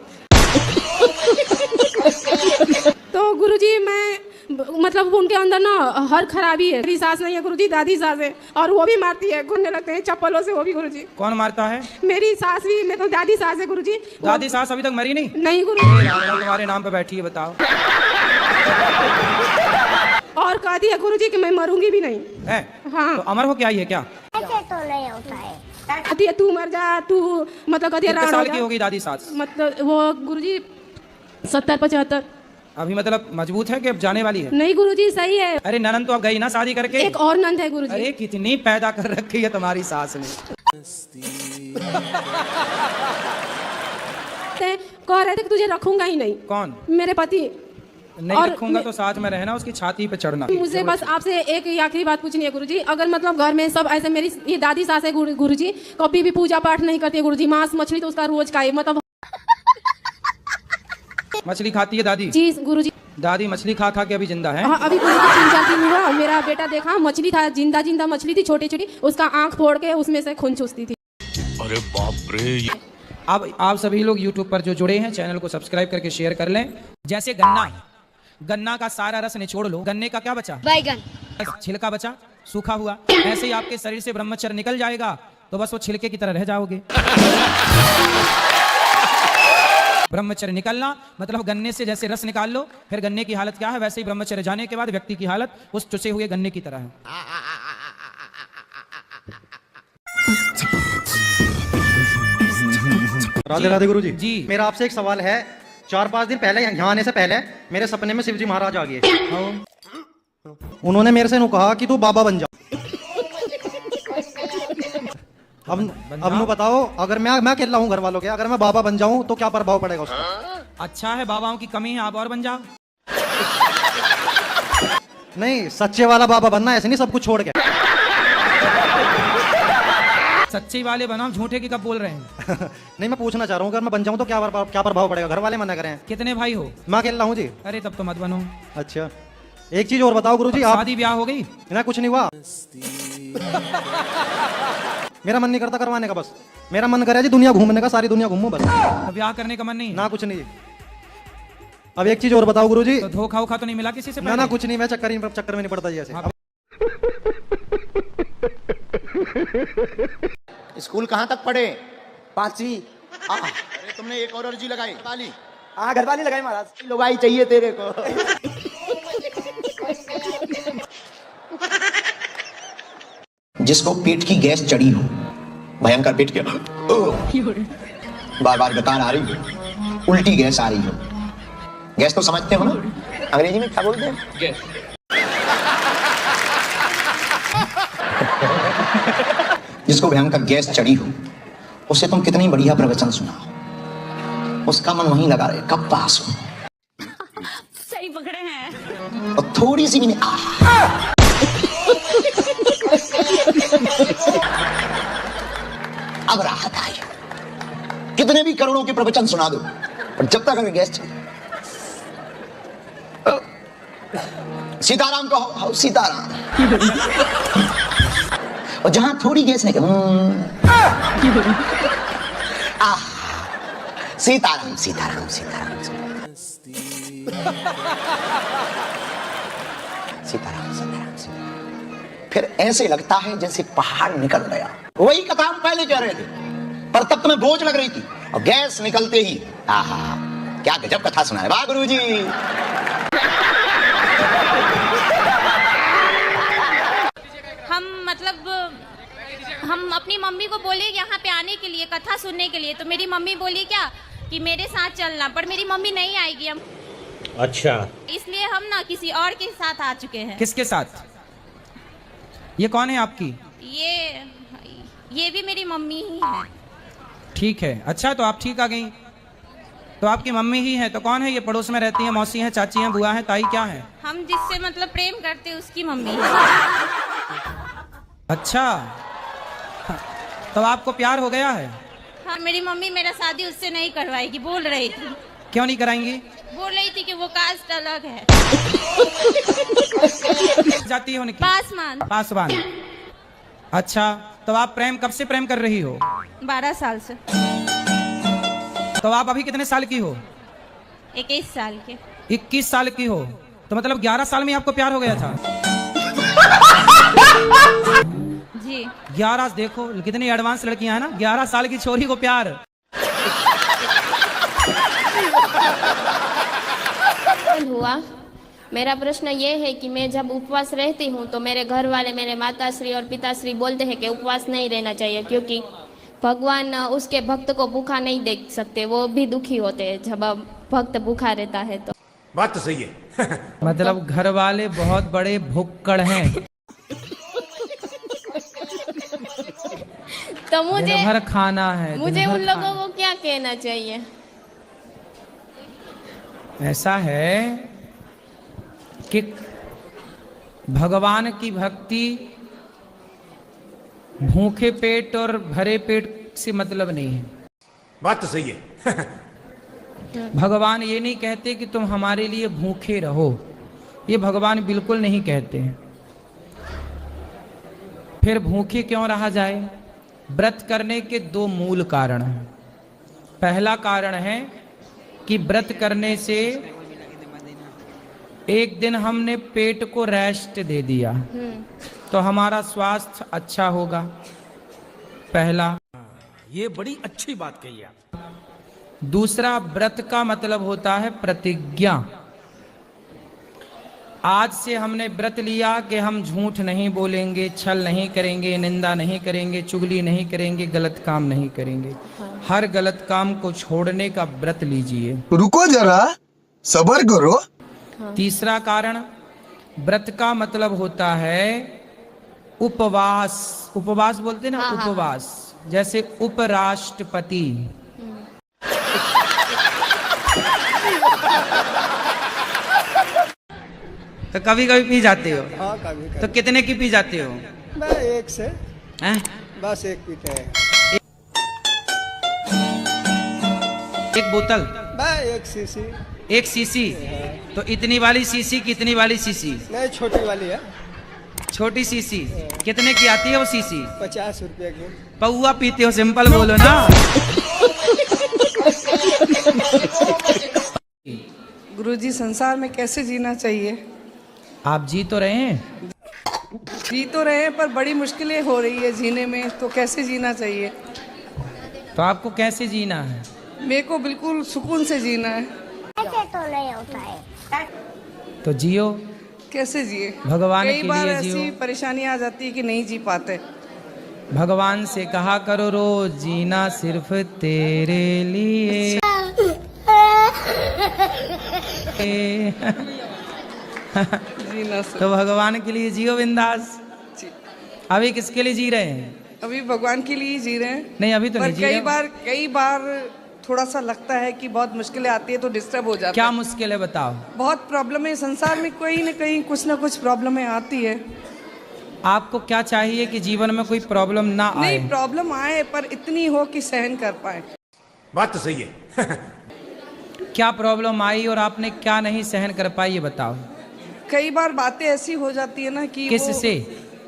[SPEAKER 19] तो गुरुजी मैं मतलब उनके अंदर ना हर खराबी है। मेरी सास नहीं है गुरुजी, दादी सास है, और वो भी मारती है, घूमने लगते हैं चप्पलों से वो भी गुरुजी।
[SPEAKER 4] कौन मारता है?
[SPEAKER 19] मेरी सास भी, मैं तो दादी सास है गुरुजी।
[SPEAKER 4] दादी सास अभी तक मरी नहीं?
[SPEAKER 19] नहीं गुरुजी।
[SPEAKER 4] तुम्हारे नाम पे बैठी है, बताओ।
[SPEAKER 19] और कहती है गुरुजी कि मैं मरूंगी भी नहीं
[SPEAKER 4] है।
[SPEAKER 19] हाँ।
[SPEAKER 4] तो अमर हो क्या? ये क्या?
[SPEAKER 19] ऐसे तो नहीं होता है। कहती है तू मर जा, तू मतलब कहती है
[SPEAKER 4] कितने साल की होगी दादी सास?
[SPEAKER 19] मतलब वो गुरुजी 70-75।
[SPEAKER 4] अभी मतलब मजबूत है कि अब जाने वाली है?
[SPEAKER 19] नहीं गुरुजी सही है।
[SPEAKER 4] अरे ननद तो अब गई ना शादी करके।
[SPEAKER 19] एक और नंद है गुरुजी।
[SPEAKER 4] अरे कितनी पैदा कर रखी है तुम्हारी सास ने।
[SPEAKER 19] कह रहे थे कि तुझे रखूंगा ही नहीं।
[SPEAKER 4] कौन?
[SPEAKER 19] मेरे पति।
[SPEAKER 4] नहीं रखूंगा तो साथ में रहना, उसकी छाती पे चढ़ना।
[SPEAKER 19] मुझे बस आपसे एक आखिरी बात पूछनी है गुरुजी, अगर मतलब घर में सब ऐसे, मेरी ये दादी सास है गुरुजी, कभी भी पूजा पाठ नहीं करती है गुरुजी, मांस मछली तो उसका रोज का है, मतलब
[SPEAKER 4] मछली खाती है दादी?
[SPEAKER 19] जी गुरुजी।
[SPEAKER 4] दादी मछली खा खा के अभी जिंदा है?
[SPEAKER 19] हाँ, अभी गुरुजी 3-4 दिन हुआ, मेरा बेटा देखा मछली था, जिंदा जिंदा मछली थी, छोटी छोटी, उसका आंख फोड़ के उसमें से खून चूसती थी।
[SPEAKER 1] अरे बाप रे।
[SPEAKER 4] अब आप सभी लोग YouTube पर जो जुड़े हैं चैनल को सब्सक्राइब करके शेयर कर लें। जैसे गन्ना का सारा रस निचोड़ लो, गन्ने का क्या बचा? बैगन। छिलका बचा सूखा हुआ। ऐसे ही आपके शरीर से ब्रह्मचर्य निकल जाएगा तो बस वो छिलके की तरह रह जाओगे। ब्रह्मचर्य निकलना मतलब गन्ने से जैसे रस निकाल लो, फिर गन्ने की हालत क्या है वैसे ही ब्रह्मचर्य जाने के बाद व्यक्ति की हालत उस चुसे हुए गन्ने की तरह है।
[SPEAKER 10] राधे राधे गुरुजी।
[SPEAKER 4] जी
[SPEAKER 10] मेरा आपसे एक सवाल है। 4-5 दिन पहले, यहाँ आने से पहले मेरे सपने में शिवजी महाराज आ गए। उन्होंने मेरे से कहा कि तू बाबा बन जा। अब नु बताओ, अगर मैं अकेला हूँ घर वालों के, अगर मैं बाबा बन जाऊँ तो क्या प्रभाव पड़ेगा उसका?
[SPEAKER 4] अच्छा है, बाबाओं की कमी है, आप और बन जाओ।
[SPEAKER 10] नहीं, सच्चे वाला बाबा बनना, ऐसे नहीं सब कुछ छोड़ के।
[SPEAKER 4] सच्चे वाले बनाओ, झूठे की कब बोल रहे हैं?
[SPEAKER 10] नहीं, मैं पूछना चाह रहा हूँ अगर मैं बन जाऊँ तो क्या प्रभाव पड़ेगा? घर वाले मना करें।
[SPEAKER 4] कितने भाई हो?
[SPEAKER 10] मैं अकेला हूँ जी।
[SPEAKER 4] अरे तब तो मत बनो।
[SPEAKER 10] अच्छा, एक चीज और बताओ गुरुजी, आप
[SPEAKER 4] शादी ब्याह हो गई?
[SPEAKER 10] ना, कुछ नहीं हुआ। मेरा मन नहीं करता करवाने का, बस मेरा मन करे जी दुनिया घूमने का, सारी दुनिया घूमूं बस।
[SPEAKER 4] ब्याह करने का मन नहीं?
[SPEAKER 10] ना, कुछ नहीं। अब एक चीज और बताओ गुरुजी।
[SPEAKER 4] तो धोखा उखा तो नहीं मिला किसी से?
[SPEAKER 10] ना, कुछ नहीं, मैं चक्कर में नहीं पड़ता जी ऐसे।
[SPEAKER 2] स्कूल कहाँ तक पढ़े? 5वीं। अरे तुमने एक और अर्जी लगाई? वाली?
[SPEAKER 11] हाँ, घर वाली लगाई महाराज।
[SPEAKER 2] लुगाई चाहिए तेरे को। जिसको पेट की गैस चढ़ी हो, भयंकर पेट के बार बार गतार आ रही हो, उल्टी गैस आ रही हो, गैस तो समझते हो ना, अंग्रेजी में क्या बोलते हैं? गैस। जिसको भयंकर गैस चढ़ी हो, उससे तुम कितनी बढ़िया प्रवचन सुनाओ, उसका मन वहीं लगा रहे, कब पास हो।
[SPEAKER 14] सही पकड़े हैं।
[SPEAKER 2] और थोड़ी सी भी नहीं, अब राहत आई। कितने भी करोड़ों के प्रवचन सुना दो, और जब तक अगर गैस चले, सीताराम कहो, सीताराम। और जहां थोड़ी गैस निकल, सीताराम सीताराम सीताराम सीताराम सीताराम सीताराम। फिर ऐसे लगता है जैसे पहाड़ निकल गया। वही कथा हम पहले कह रहे थे, पर तब तुम्हें बोझ लग रही थी, और गैस निकलते ही आहा, क्या गजब कथा सुना है। वाह गुरुजी।
[SPEAKER 15] हम अपनी मम्मी को बोले यहाँ पे आने के लिए, कथा सुनने के लिए, तो मेरी मम्मी बोली क्या कि मेरे साथ चलना, पर मेरी मम्मी नहीं आएगी। हम
[SPEAKER 6] अच्छा,
[SPEAKER 15] इसलिए हम ना किसी और के साथ आ चुके हैं।
[SPEAKER 4] किसके साथ? ये कौन है आपकी?
[SPEAKER 15] ये भी मेरी मम्मी ही है।
[SPEAKER 4] ठीक है, अच्छा, तो आप ठीक आ गई। तो आपकी मम्मी ही है, तो कौन है ये? पड़ोस में रहती है, मौसी है, चाची है, बुआ है, ताई, क्या है?
[SPEAKER 15] हम जिससे मतलब प्रेम करते उसकी मम्मी है।
[SPEAKER 4] अच्छा, तो आपको प्यार हो गया है?
[SPEAKER 15] हाँ, मेरी मम्मी मेरा शादी उससे नहीं करवाएगी, बोल रही थी।
[SPEAKER 4] क्यों नहीं कराएंगी?
[SPEAKER 15] बोल रही थी कि वो कास्ट अलग है।
[SPEAKER 4] जाती हो उनकी?
[SPEAKER 15] पासवान।
[SPEAKER 4] अच्छा, तो आप कब से प्रेम कर रही हो?
[SPEAKER 15] 12 साल से।
[SPEAKER 4] तो आप अभी कितने साल की हो?
[SPEAKER 15] 21 साल के।
[SPEAKER 4] 21 साल की हो, तो मतलब 11 साल में आपको प्यार हो गया था?
[SPEAKER 15] जी।
[SPEAKER 4] 11, देखो कितनी एडवांस लड़कियां हैं ना, 11 साल की छोरी को प्यार।
[SPEAKER 20] हुआ। मेरा प्रश्न ये है कि मैं जब उपवास रहती हूँ तो मेरे घर वाले, मेरे माताश्री और पिताश्री बोलते हैं कि उपवास नहीं रहना चाहिए, क्योंकि भगवान उसके भक्त को भूखा नहीं देख सकते, वो भी दुखी होते हैं जब भक्त भूखा रहता है। तो
[SPEAKER 6] बात तो सही है।
[SPEAKER 4] मतलब घर वाले बहुत बड़े भुक्कड़ हैं।
[SPEAKER 20] तो मुझे
[SPEAKER 4] हर खाना है,
[SPEAKER 20] मुझे उन लोगों को क्या कहना चाहिए?
[SPEAKER 4] ऐसा है कि भगवान की भक्ति भूखे पेट और भरे पेट से मतलब नहीं है।
[SPEAKER 6] बात तो सही है।
[SPEAKER 4] भगवान ये नहीं कहते कि तुम हमारे लिए भूखे रहो, ये भगवान बिल्कुल नहीं कहते हैं। फिर भूखे क्यों रहा जाए? व्रत करने के दो मूल कारण हैं। पहला कारण है कि व्रत करने से एक दिन हमने पेट को रेस्ट दे दिया तो हमारा स्वास्थ्य अच्छा होगा, पहला।
[SPEAKER 6] ये बड़ी अच्छी बात कही आप।
[SPEAKER 4] दूसरा, व्रत का मतलब होता है प्रतिज्ञा। आज से हमने व्रत लिया कि हम झूठ नहीं बोलेंगे, छल नहीं करेंगे, निंदा नहीं करेंगे, चुगली नहीं करेंगे, गलत काम नहीं करेंगे। हर गलत काम को छोड़ने का व्रत लीजिए।
[SPEAKER 16] रुको जरा, सब्र करो।
[SPEAKER 4] तीसरा कारण, व्रत का मतलब होता है उपवास। उपवास बोलते ना, उपवास। जैसे उपराष्ट्रपति। तो कभी कभी पी जाते हो?
[SPEAKER 21] हाँ, कभी।
[SPEAKER 4] तो कितने की पी जाते हो?
[SPEAKER 21] मैं एक से
[SPEAKER 4] हैं?
[SPEAKER 21] बस एक पीते हैं।
[SPEAKER 4] एक बोतल?
[SPEAKER 21] मैं एक सीसी।
[SPEAKER 4] एक सीसी? तो इतनी वाली सीसी की इतनी वाली सीसी?
[SPEAKER 21] नहीं, छोटी वाली है।
[SPEAKER 4] छोटी सीसी कितने की आती है वो सीसी?
[SPEAKER 21] 50 रुपये की।
[SPEAKER 4] पौआ पीते हो, सिंपल बोलो ना।
[SPEAKER 12] गुरुजी, संसार में कैसे जीना चाहिए?
[SPEAKER 4] आप जी तो रहे हैं?
[SPEAKER 12] जी तो रहे हैं, पर बड़ी मुश्किलें हो रही है जीने में, तो कैसे जीना चाहिए?
[SPEAKER 4] तो आपको कैसे जीना है?
[SPEAKER 12] मेरे को बिल्कुल सुकून से जीना है।
[SPEAKER 22] ऐसे तो नहीं होता है।
[SPEAKER 4] तो जियो।
[SPEAKER 12] कैसे जिए?
[SPEAKER 4] भगवान के
[SPEAKER 12] कई बार
[SPEAKER 4] लिए
[SPEAKER 12] ऐसी
[SPEAKER 4] जियो।
[SPEAKER 12] परेशानी आ जाती है कि नहीं जी पाते।
[SPEAKER 4] भगवान से कहा करो रोज, जीना सिर्फ तेरे लिए।
[SPEAKER 12] जीना
[SPEAKER 4] तो भगवान के लिए जियो बिंदास। अभी किसके लिए जी रहे हैं?
[SPEAKER 12] अभी भगवान के लिए जी रहे हैं।
[SPEAKER 4] नहीं, अभी तो
[SPEAKER 12] पर
[SPEAKER 4] नहीं जी रहे।
[SPEAKER 12] कई बार थोड़ा सा लगता है कि बहुत मुश्किलें आती है तो डिस्टर्ब हो जाता है।
[SPEAKER 4] क्या मुश्किल है बताओ?
[SPEAKER 12] बहुत प्रॉब्लम है संसार में, कोई न कहीं कुछ ना कुछ प्रॉब्लमें आती है।
[SPEAKER 4] आपको क्या चाहिए कि जीवन में कोई प्रॉब्लम ना आए?
[SPEAKER 12] नहीं, प्रॉब्लम आए पर इतनी हो कि सहन कर पाए।
[SPEAKER 6] बात तो सही है।
[SPEAKER 4] क्या प्रॉब्लम आई और आपने क्या नहीं सहन कर पाई, ये बताओ।
[SPEAKER 12] कई बार बातें ऐसी हो जाती है ना कि
[SPEAKER 4] किससे?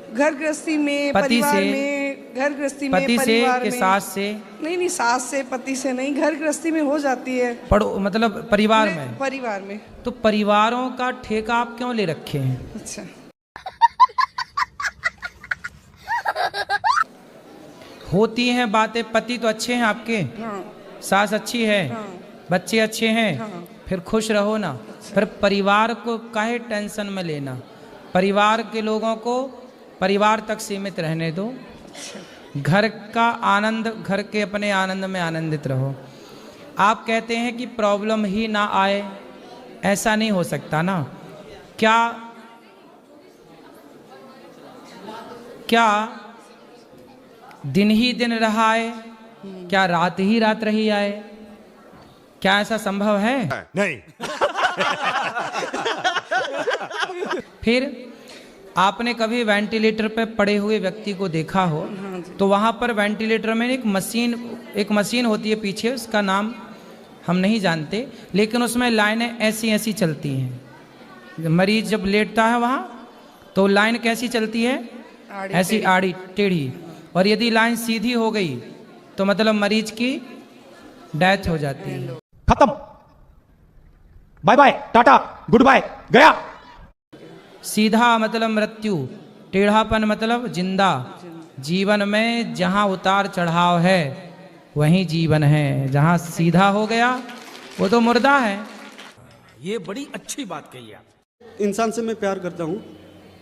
[SPEAKER 12] घर गृहस्थी में,
[SPEAKER 4] पति
[SPEAKER 12] परिवार
[SPEAKER 4] से?
[SPEAKER 12] में, घर गृहस्थी में,
[SPEAKER 4] पति से
[SPEAKER 12] परिवार
[SPEAKER 4] कि
[SPEAKER 12] में।
[SPEAKER 4] सास से?
[SPEAKER 12] नहीं, सास से, पति से नहीं, घर गृहस्थी में हो जाती है।
[SPEAKER 4] मतलब परिवार में?
[SPEAKER 12] परिवार में।
[SPEAKER 4] तो परिवारों का ठेका आप क्यों ले रखे हैं?
[SPEAKER 12] अच्छा।
[SPEAKER 4] होती हैं बातें। पति तो अच्छे हैं आपके?
[SPEAKER 12] हाँ।
[SPEAKER 4] सास अच्छी है?
[SPEAKER 12] हाँ।
[SPEAKER 4] बच्चे अच्छे हैं?
[SPEAKER 12] हाँ।
[SPEAKER 4] फिर खुश रहो ना। फिर परिवार को काहे टेंशन में लेना? परिवार के लोगों को परिवार तक सीमित रहने दो। घर का आनंद, घर के अपने आनंद में आनंदित रहो। आप कहते हैं कि प्रॉब्लम ही ना आए, ऐसा नहीं हो सकता ना। क्या दिन ही दिन रहा है? क्या रात ही रात रही आए? क्या ऐसा संभव है?
[SPEAKER 6] नहीं।
[SPEAKER 4] फिर आपने कभी वेंटिलेटर पे पड़े हुए व्यक्ति को देखा हो तो वहां पर वेंटिलेटर में एक मशीन होती है पीछे, उसका नाम हम नहीं जानते, लेकिन उसमें लाइनें ऐसी ऐसी चलती हैं। मरीज जब लेटता है वहां तो लाइन कैसी चलती है? ऐसी आड़ी टेढ़ी। और यदि लाइन सीधी हो गई तो मतलब मरीज की डेथ हो जाती है।
[SPEAKER 5] खत्म, bye bye, tata, good bye, गया।
[SPEAKER 4] सीधा मतलब मृत्यु, टेढ़ापन मतलब जिंदा। जीवन में जहां उतार चढ़ाव है वहीं जीवन है। जहां सीधा हो गया वो तो मुर्दा है।
[SPEAKER 6] ये बड़ी अच्छी बात कही आप।
[SPEAKER 21] इंसान से मैं प्यार करता हूँ।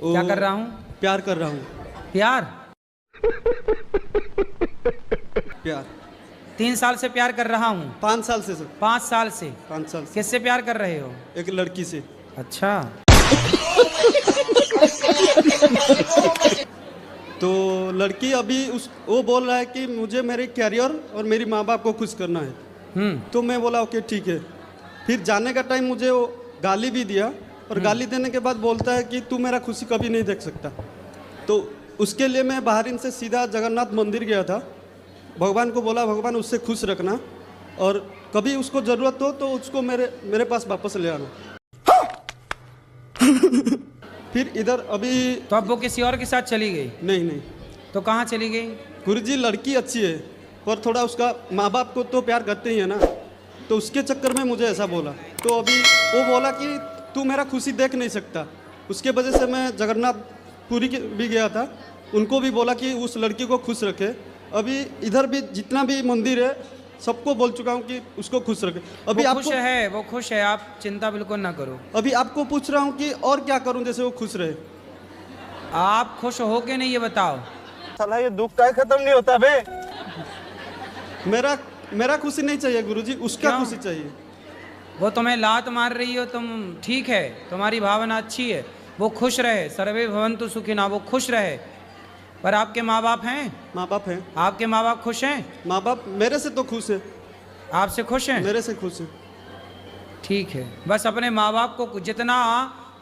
[SPEAKER 4] क्या कर रहा हूँ?
[SPEAKER 21] प्यार कर रहा हूँ।
[SPEAKER 4] प्यार?
[SPEAKER 21] प्यार
[SPEAKER 4] 3 साल से प्यार कर रहा हूँ?
[SPEAKER 21] 5 साल से सर।
[SPEAKER 4] 5 साल से?
[SPEAKER 21] 5 साल से।
[SPEAKER 4] किससे प्यार कर रहे हो?
[SPEAKER 21] एक लड़की से।
[SPEAKER 4] अच्छा।
[SPEAKER 21] तो लड़की अभी वो बोल रहा है कि मुझे मेरे कैरियर और मेरी माँ बाप को खुश करना है। तो मैं बोला ओके ठीक है। फिर जाने का टाइम मुझे वो गाली भी दिया और गाली देने के बाद बोलता है कि तू मेरा खुशी कभी नहीं देख सकता। तो उसके लिए मैं बहरीन से सीधा जगन्नाथ मंदिर गया था। भगवान को बोला, भगवान उससे खुश रखना और कभी उसको ज़रूरत हो तो उसको मेरे पास वापस ले आना। फिर इधर अभी
[SPEAKER 4] तो अब वो किसी और के साथ चली गई?
[SPEAKER 21] नहीं।
[SPEAKER 4] तो कहाँ चली गई?
[SPEAKER 21] गुरुजी लड़की अच्छी है पर थोड़ा उसका माँ बाप को तो प्यार करते ही है ना, तो उसके चक्कर में मुझे ऐसा बोला। तो अभी वो बोला कि तू मेरा खुशी देख नहीं सकता, उसके वजह से मैं जगन्नाथपुरी भी गया था, उनको भी बोला कि उस लड़की को खुश रखे। अभी इधर भी जितना भी मंदिर है सबको बोल चुका हूँ कि उसको खुश रखे। अभी
[SPEAKER 4] वो खुश है, आप चिंता बिल्कुल ना करो। अभी
[SPEAKER 21] आपको पूछ रहा हूँ कि और क्या करूँ जैसे वो खुश रहे।
[SPEAKER 4] आप खुश हो के नहीं, ये बताओ।
[SPEAKER 21] साला ये दुख का खत्म नहीं होता बे। मेरा खुशी नहीं चाहिए गुरुजी, उसका खुशी चाहिए।
[SPEAKER 4] वो तुम्हें लात मार रही हो, तुम ठीक है, तुम्हारी भावना अच्छी है, वो खुश रहे, सर्वे भवन्तु सुखिनः, वो खुश रहे। पर आपके माँ बाप हैं?
[SPEAKER 21] माँ बाप हैं।
[SPEAKER 4] आपके माँ बाप खुश हैं?
[SPEAKER 21] माँ बाप मेरे से तो खुश है।
[SPEAKER 4] आपसे खुश हैं?
[SPEAKER 21] मेरे से खुश है।
[SPEAKER 4] ठीक है, बस अपने माँ बाप को जितना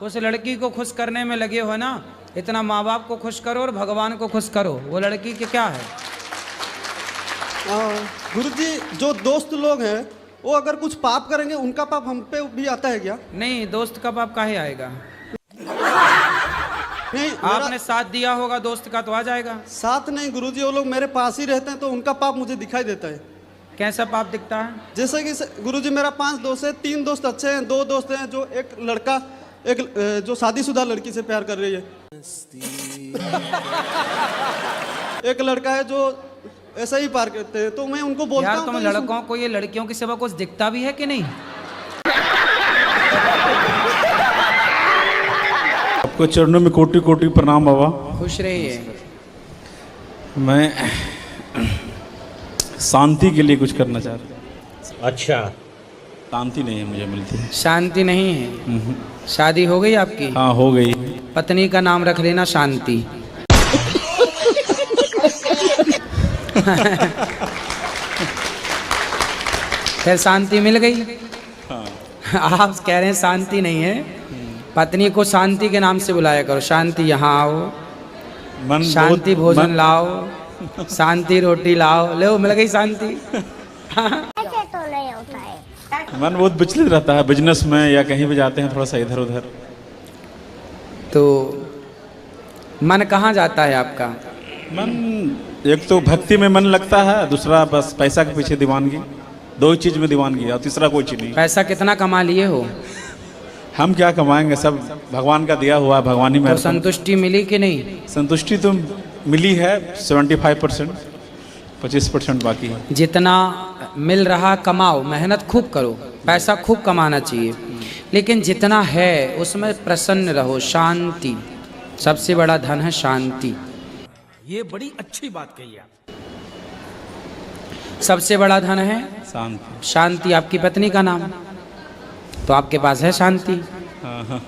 [SPEAKER 4] उस लड़की को खुश करने में लगे हो ना, इतना माँ बाप को खुश करो और भगवान को खुश करो। वो लड़की के क्या है?
[SPEAKER 21] गुरुजी जो दोस्त लोग हैं वो अगर कुछ पाप करेंगे उनका पाप हम पे भी आता है क्या?
[SPEAKER 4] नहीं, दोस्त का पाप काहे आएगा?
[SPEAKER 21] नहीं,
[SPEAKER 4] आपने साथ दिया होगा दोस्त का तो आ जाएगा।
[SPEAKER 21] साथ नहीं गुरुजी, वो लोग मेरे पास ही रहते हैं तो उनका पाप मुझे दिखाई देता है।
[SPEAKER 4] कैसा पाप दिखता है?
[SPEAKER 21] जैसे कि गुरुजी मेरा 5 दोस्त है, 3 दोस्त अच्छे हैं, 2 दोस्त हैं जो एक जो शादीशुदा लड़की से प्यार कर रही है। एक लड़का है जो ऐसा ही प्यार करते हैं, तो मैं उनको बोलता हूँ।
[SPEAKER 4] यार तुम लड़कों को ये लड़कियों की सिवा कुछ दिखता भी है कि नहीं?
[SPEAKER 3] आपको चरणों में कोटि कोटि प्रणाम बाबा।
[SPEAKER 4] खुश रहिए।
[SPEAKER 3] मैं शांति के लिए कुछ करना चाह रहा।
[SPEAKER 1] अच्छा,
[SPEAKER 3] शांति नहीं है मुझे मिलती।
[SPEAKER 4] शांति नहीं है? शादी हो गई आपकी?
[SPEAKER 3] हाँ हो गई।
[SPEAKER 4] पत्नी का नाम रख लेना शांति। फिर शांति मिल गई।
[SPEAKER 3] हाँ।
[SPEAKER 4] आप कह रहे हैं शांति नहीं है, पत्नी को शांति के नाम से बुलाया करो। शांति यहाँ आओ, शांति भोजन लाओ, शांति रोटी लाओ, लो मिल गई शांति।
[SPEAKER 22] ऐसे तो नहीं होता है।
[SPEAKER 3] मन बहुत विचलित रहता है बिजनेस में या कहीं भी जाते हैं थोड़ा सा इधर उधर।
[SPEAKER 4] तो मन कहाँ जाता है आपका?
[SPEAKER 3] मन एक तो भक्ति में मन लगता है, दूसरा बस पैसा के पीछे दीवानगी। 2 ही चीज में दीवानगी और तीसरा कोई चीज नहीं।
[SPEAKER 4] पैसा कितना कमा लिए हो?
[SPEAKER 3] हम क्या कमाएंगे, सब भगवान का दिया हुआ है, भगवान ही में।
[SPEAKER 4] तो संतुष्टि मिली कि नहीं?
[SPEAKER 3] संतुष्टि तो मिली है 75%, 25% बाकी है।
[SPEAKER 4] जितना मिल रहा कमाओ, मेहनत खूब करो, पैसा खूब कमाना चाहिए, लेकिन जितना है उसमें प्रसन्न रहो। शांति सबसे बड़ा धन है, शांति।
[SPEAKER 6] ये बड़ी अच्छी बात कही आप।
[SPEAKER 4] सबसे बड़ा धन है
[SPEAKER 3] शांति।
[SPEAKER 4] शांति। आपकी पत्नी का नाम, तो आपके पास है शांति।
[SPEAKER 3] हाँ।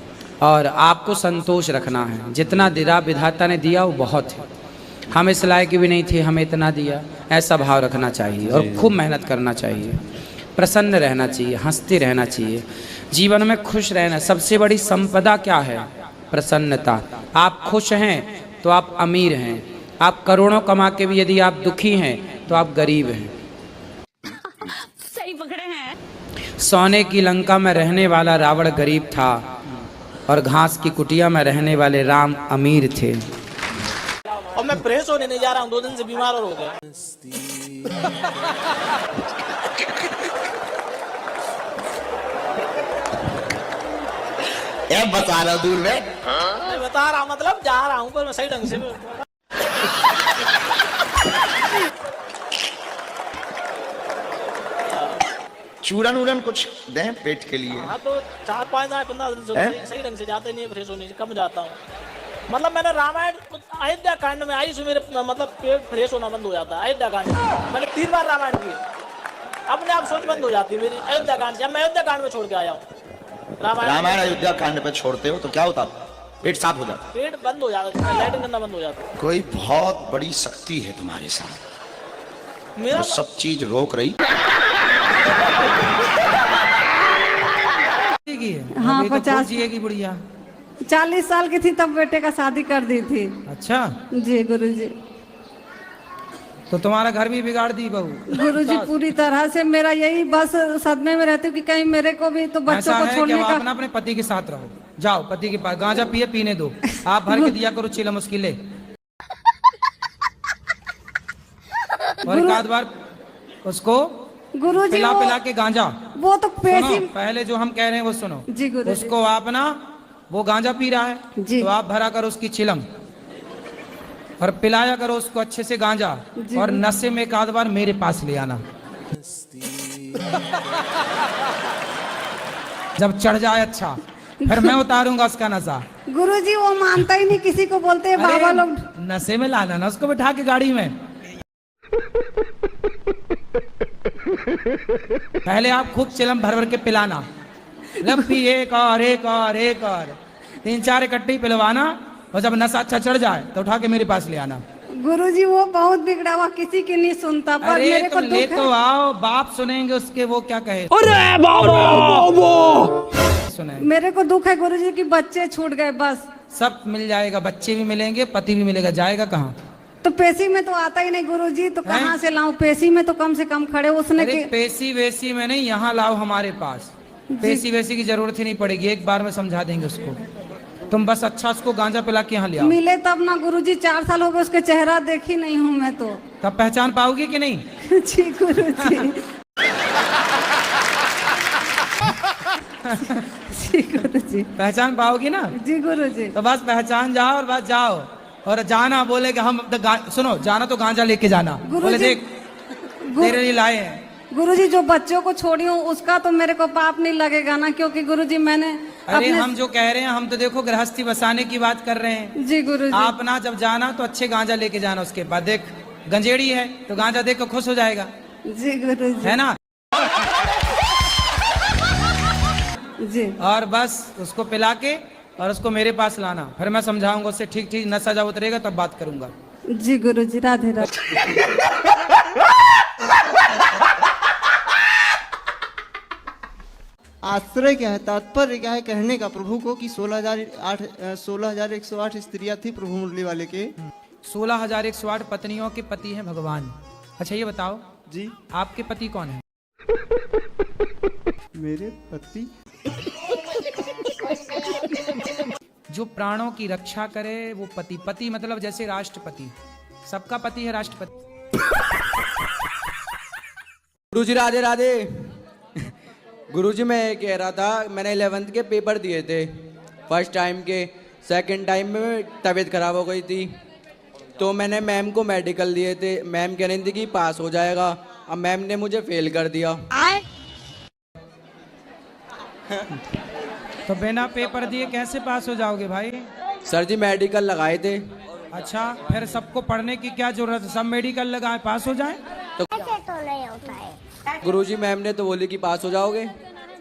[SPEAKER 4] और आपको संतोष रखना है। जितना दिरा विधाता ने दिया वो बहुत है, हम इस लायक भी नहीं थे, हमें इतना दिया, ऐसा भाव रखना चाहिए। और खूब मेहनत करना चाहिए, प्रसन्न रहना चाहिए, हंसते रहना चाहिए, जीवन में खुश रहना। सबसे बड़ी संपदा क्या है? प्रसन्नता। आप खुश हैं तो आप अमीर हैं। आप करोड़ों कमा के भी यदि आप दुखी हैं तो आप गरीब हैं।
[SPEAKER 22] सही पकड़े हैं।
[SPEAKER 4] सोने की लंका में रहने वाला रावण गरीब था और घास की कुटिया में रहने वाले राम अमीर थे।
[SPEAKER 6] और मैं फ्रेश होने नहीं जा रहा हूँ, 2 दिन से बीमार और हो गया।
[SPEAKER 2] बता रहा दूर में,
[SPEAKER 6] मैं बता रहा हूँ, मतलब जा रहा हूँ पर मैं सही ढंग से।
[SPEAKER 2] चूरन उड़न कुछ दें पेट के लिए।
[SPEAKER 6] हाँ तो 4-5 दिन 15 दिन से सही ढंग से जाते नहीं है, फ्रेश होने से कम जाता हूँ। मतलब मैंने रामायण अयोध्या कांड में आई, मेरे मतलब पेट फ्रेश होना बंद हो जाता है। अयोध्या कांड मैंने 3 बार रामायण की, अपने आप सोच बंद हो जाती है मेरी अयोध्या कांड से। मैं अयोध्या कांड में छोड़ के आया हूँ।
[SPEAKER 2] रामायण अयोध्या कांड पे छोड़ते हो तो क्या होता? पेट साफ हो जाता,
[SPEAKER 6] पेट बंद हो जाता, लैट्रिन करना बंद हो जाता।
[SPEAKER 2] कोई बहुत बड़ी शक्ति है तुम्हारे साथ,
[SPEAKER 6] मेरा
[SPEAKER 2] तो सब चीज रोक रही।
[SPEAKER 4] की है?
[SPEAKER 7] हाँ,
[SPEAKER 4] अभी तो खूब
[SPEAKER 7] 50
[SPEAKER 4] जिएगी बुढ़िया।
[SPEAKER 7] 40 साल की थी तब बेटे का शादी कर दी थी।
[SPEAKER 4] अच्छा
[SPEAKER 7] जी गुरुजी।
[SPEAKER 4] तो तुम्हारा घर भी बिगाड़ दी बहू।
[SPEAKER 7] गुरुजी पूरी तरह से मेरा यही बस सदमे में रहती हूँ कि कहीं मेरे को भी तो बच्चों
[SPEAKER 4] ऐसा
[SPEAKER 7] को
[SPEAKER 4] है कि
[SPEAKER 7] छोड़ने
[SPEAKER 4] अब
[SPEAKER 7] का।
[SPEAKER 4] अपना अपने पति के साथ रहो, जाओ पति के पास, गांजा पिए पीने दो, आप भर के दिया करो चिलम उसकी ले, और एक आध बार उसको
[SPEAKER 7] गुरुजी
[SPEAKER 4] पिला
[SPEAKER 7] वो-
[SPEAKER 4] पिला के गांजा।
[SPEAKER 7] वो तो पेशी।
[SPEAKER 4] सुनो, पहले जो हम कह रहे हैं वो सुनो
[SPEAKER 7] जी गुरुजी।
[SPEAKER 4] उसको आप ना, वो गांजा पी रहा है तो आप भरा करो उसकी चिलम और पिलाया करो उसको अच्छे से गांजा, और नशे में एक आध बार मेरे पास ले आना। जब चढ़ जाए अच्छा, फिर मैं उतारूंगा उसका नशा।
[SPEAKER 7] गुरुजी वो मानता ही नहीं, किसी को बोलते हैं
[SPEAKER 4] अरे,
[SPEAKER 7] बाबा लोग।
[SPEAKER 4] नशे में लाना ना उसको बिठा के गाड़ी में। पहले आप खूब चिलम भर भर के पिलाना, लपी एक और एक और एक और 3-4 इकट्ठी पिलवाना, और जब नशा अच्छा चढ़ जाए तो उठा के मेरे पास ले आना।
[SPEAKER 7] गुरुजी वो बहुत बिगड़ा हुआ, किसी की नहीं सुनता, पर
[SPEAKER 4] अरे
[SPEAKER 7] मेरे को
[SPEAKER 4] तुम ले
[SPEAKER 7] दुख
[SPEAKER 4] तो
[SPEAKER 7] है।
[SPEAKER 4] आओ, बाप सुनेंगे उसके, वो क्या कहे।
[SPEAKER 7] अरे बाबा!
[SPEAKER 4] सुने,
[SPEAKER 7] मेरे को दुख है गुरुजी कि बच्चे छूट गए बस।
[SPEAKER 4] सब मिल जाएगा, बच्चे भी मिलेंगे, पति भी मिलेगा, जाएगा कहाँ?
[SPEAKER 7] तो पेशी में तो आता ही नहीं गुरुजी, तो कहाँ से लाऊं? पेशी में तो कम से कम खड़े उसने
[SPEAKER 4] अरे पेशी वेसी में नहीं, यहाँ लाओ हमारे पास, पेशी वेसी की जरूरत ही नहीं पड़ेगी, एक बार में समझा देंगे उसको। तुम बस अच्छा उसको गांजा पिला के यहाँ ले आओ।
[SPEAKER 7] मिले तब ना गुरुजी, 4 साल हो गए उसके चेहरा देखी नहीं हूँ मैं तो।
[SPEAKER 4] तब पहचान पाओगी कि नहीं?
[SPEAKER 7] जी गुरुजी। जी गुरुजी।
[SPEAKER 4] पहचान पाओगी ना?
[SPEAKER 7] जी गुरुजी।
[SPEAKER 4] तो बस पहचान जाओ और बस जाओ, और जाना बोले कि हम सुनो, जाना तो गांजा लेके जाना, बोले देख तेरे लिए लाए हैं।
[SPEAKER 7] गुरुजी जो बच्चों को छोड़ी हूँ उसका तो मेरे को पाप नहीं लगेगा ना, क्योंकि गुरुजी मैंने
[SPEAKER 4] अरे हम जो कह रहे हैं, हम तो देखो गृहस्थी बसाने की बात कर रहे हैं।
[SPEAKER 7] जी गुरुजी।
[SPEAKER 4] आप ना जब जाना तो अच्छे गांजा लेके जाना, उसके बाद देख गंजेड़ी है तो गांजा देख कर खुश हो जाएगा।
[SPEAKER 7] जी गुरुजी।
[SPEAKER 4] है ना?
[SPEAKER 7] जी।
[SPEAKER 4] और बस उसको पिला के और उसको मेरे पास लाना, फिर मैं समझाऊंगा उससे, ठीक ठीक नशा जब उतरेगा तब बात करूंगा।
[SPEAKER 7] जी गुरुजी। राधे राधे।
[SPEAKER 17] आश्रय क्या है, तात्पर्य क्या है कहने का प्रभु को कि 16,108 स्त्रियां थी प्रभु मुरली वाले के।
[SPEAKER 4] 16,108 पत्नियों के पति हैं भगवान। अच्छा ये बताओ
[SPEAKER 17] जी,
[SPEAKER 4] आपके पति कौन है?
[SPEAKER 17] मेरे पति
[SPEAKER 4] जो प्राणों की रक्षा करे वो पति। पति मतलब जैसे राष्ट्रपति, सबका पति है राष्ट्रपति।
[SPEAKER 8] गुरुजी राधे राधे। गुरुजी मैं ये कह रहा था, मैंने 11th के पेपर दिए थे, फर्स्ट टाइम के, सेकंड टाइम में तबीयत खराब हो गई थी, तो मैंने मैम को मेडिकल दिए थे, मैम कह रही थी कि पास हो जाएगा, अब मैम ने मुझे फेल कर दिया।
[SPEAKER 4] तो बिना पेपर दिए कैसे पास हो जाओगे भाई?
[SPEAKER 8] सर जी मेडिकल लगाए थे।
[SPEAKER 4] अच्छा फिर सबको पढ़ने की क्या जरूरत है, सब मेडिकल लगाए पास हो जाए?
[SPEAKER 8] तो गुरुजी मैम ने तो बोली कि पास हो जाओगे।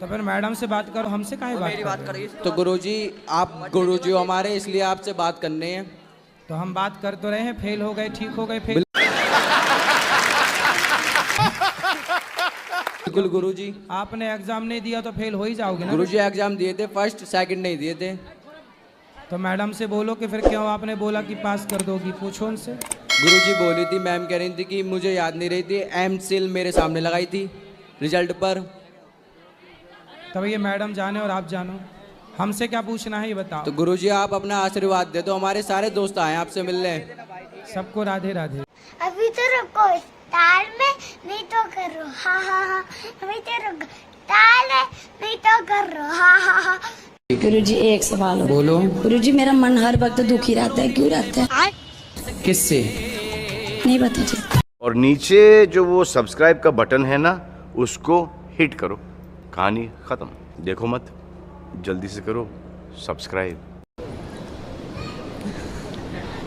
[SPEAKER 4] तो फिर मैडम से बात करो, हमसे काहे बात करो?
[SPEAKER 8] तो गुरुजी आप गुरुजी हो हमारे, इसलिए आपसे बात करनी है।
[SPEAKER 4] तो हम बात कर तो रहे हैं, फेल हो गए, ठीक हो गए, फेल।
[SPEAKER 8] बिल्कुल गुरुजी।
[SPEAKER 4] आपने एग्जाम नहीं दिया तो फेल हो ही जाओगे ना।
[SPEAKER 8] गुरुजी एग्जाम दिए थे, फर्स्ट सेकंड नहीं दिए थे।
[SPEAKER 4] तो मैडम से बोलो कि फिर क्यों आपने बोला कि पास कर दोगी, पूछो उनसे।
[SPEAKER 8] गुरुजी बोली थी, मैम कह रही थी कि मुझे याद नहीं रही थी, एमसील मेरे सामने लगाई थी रिजल्ट पर।
[SPEAKER 4] तब ये मैडम जाने और आप जानो, हमसे क्या पूछना है ये बताओ।
[SPEAKER 8] तो गुरुजी आप अपना आशीर्वाद दे दो, हमारे सारे दोस्त आए आपसे मिलने।
[SPEAKER 4] सबको राधे राधे।
[SPEAKER 22] अभी तो रुको ताल में, नहीं तो करो हा हा हा। अभी तो रुको ताल में, नहीं तो करो हा हा हा।
[SPEAKER 23] गुरुजी एक सवाल हो।
[SPEAKER 8] बोलो।
[SPEAKER 23] गुरुजी मेरा मन हर वक्त दुखी रहता है, क्यों रहता है?
[SPEAKER 8] किससे?
[SPEAKER 23] नहीं बता जी।
[SPEAKER 24] और नीचे जो वो सब्सक्राइब का बटन है ना, उसको हिट करो, कहानी खत्म। देखो मत, जल्दी से करो सब्सक्राइब।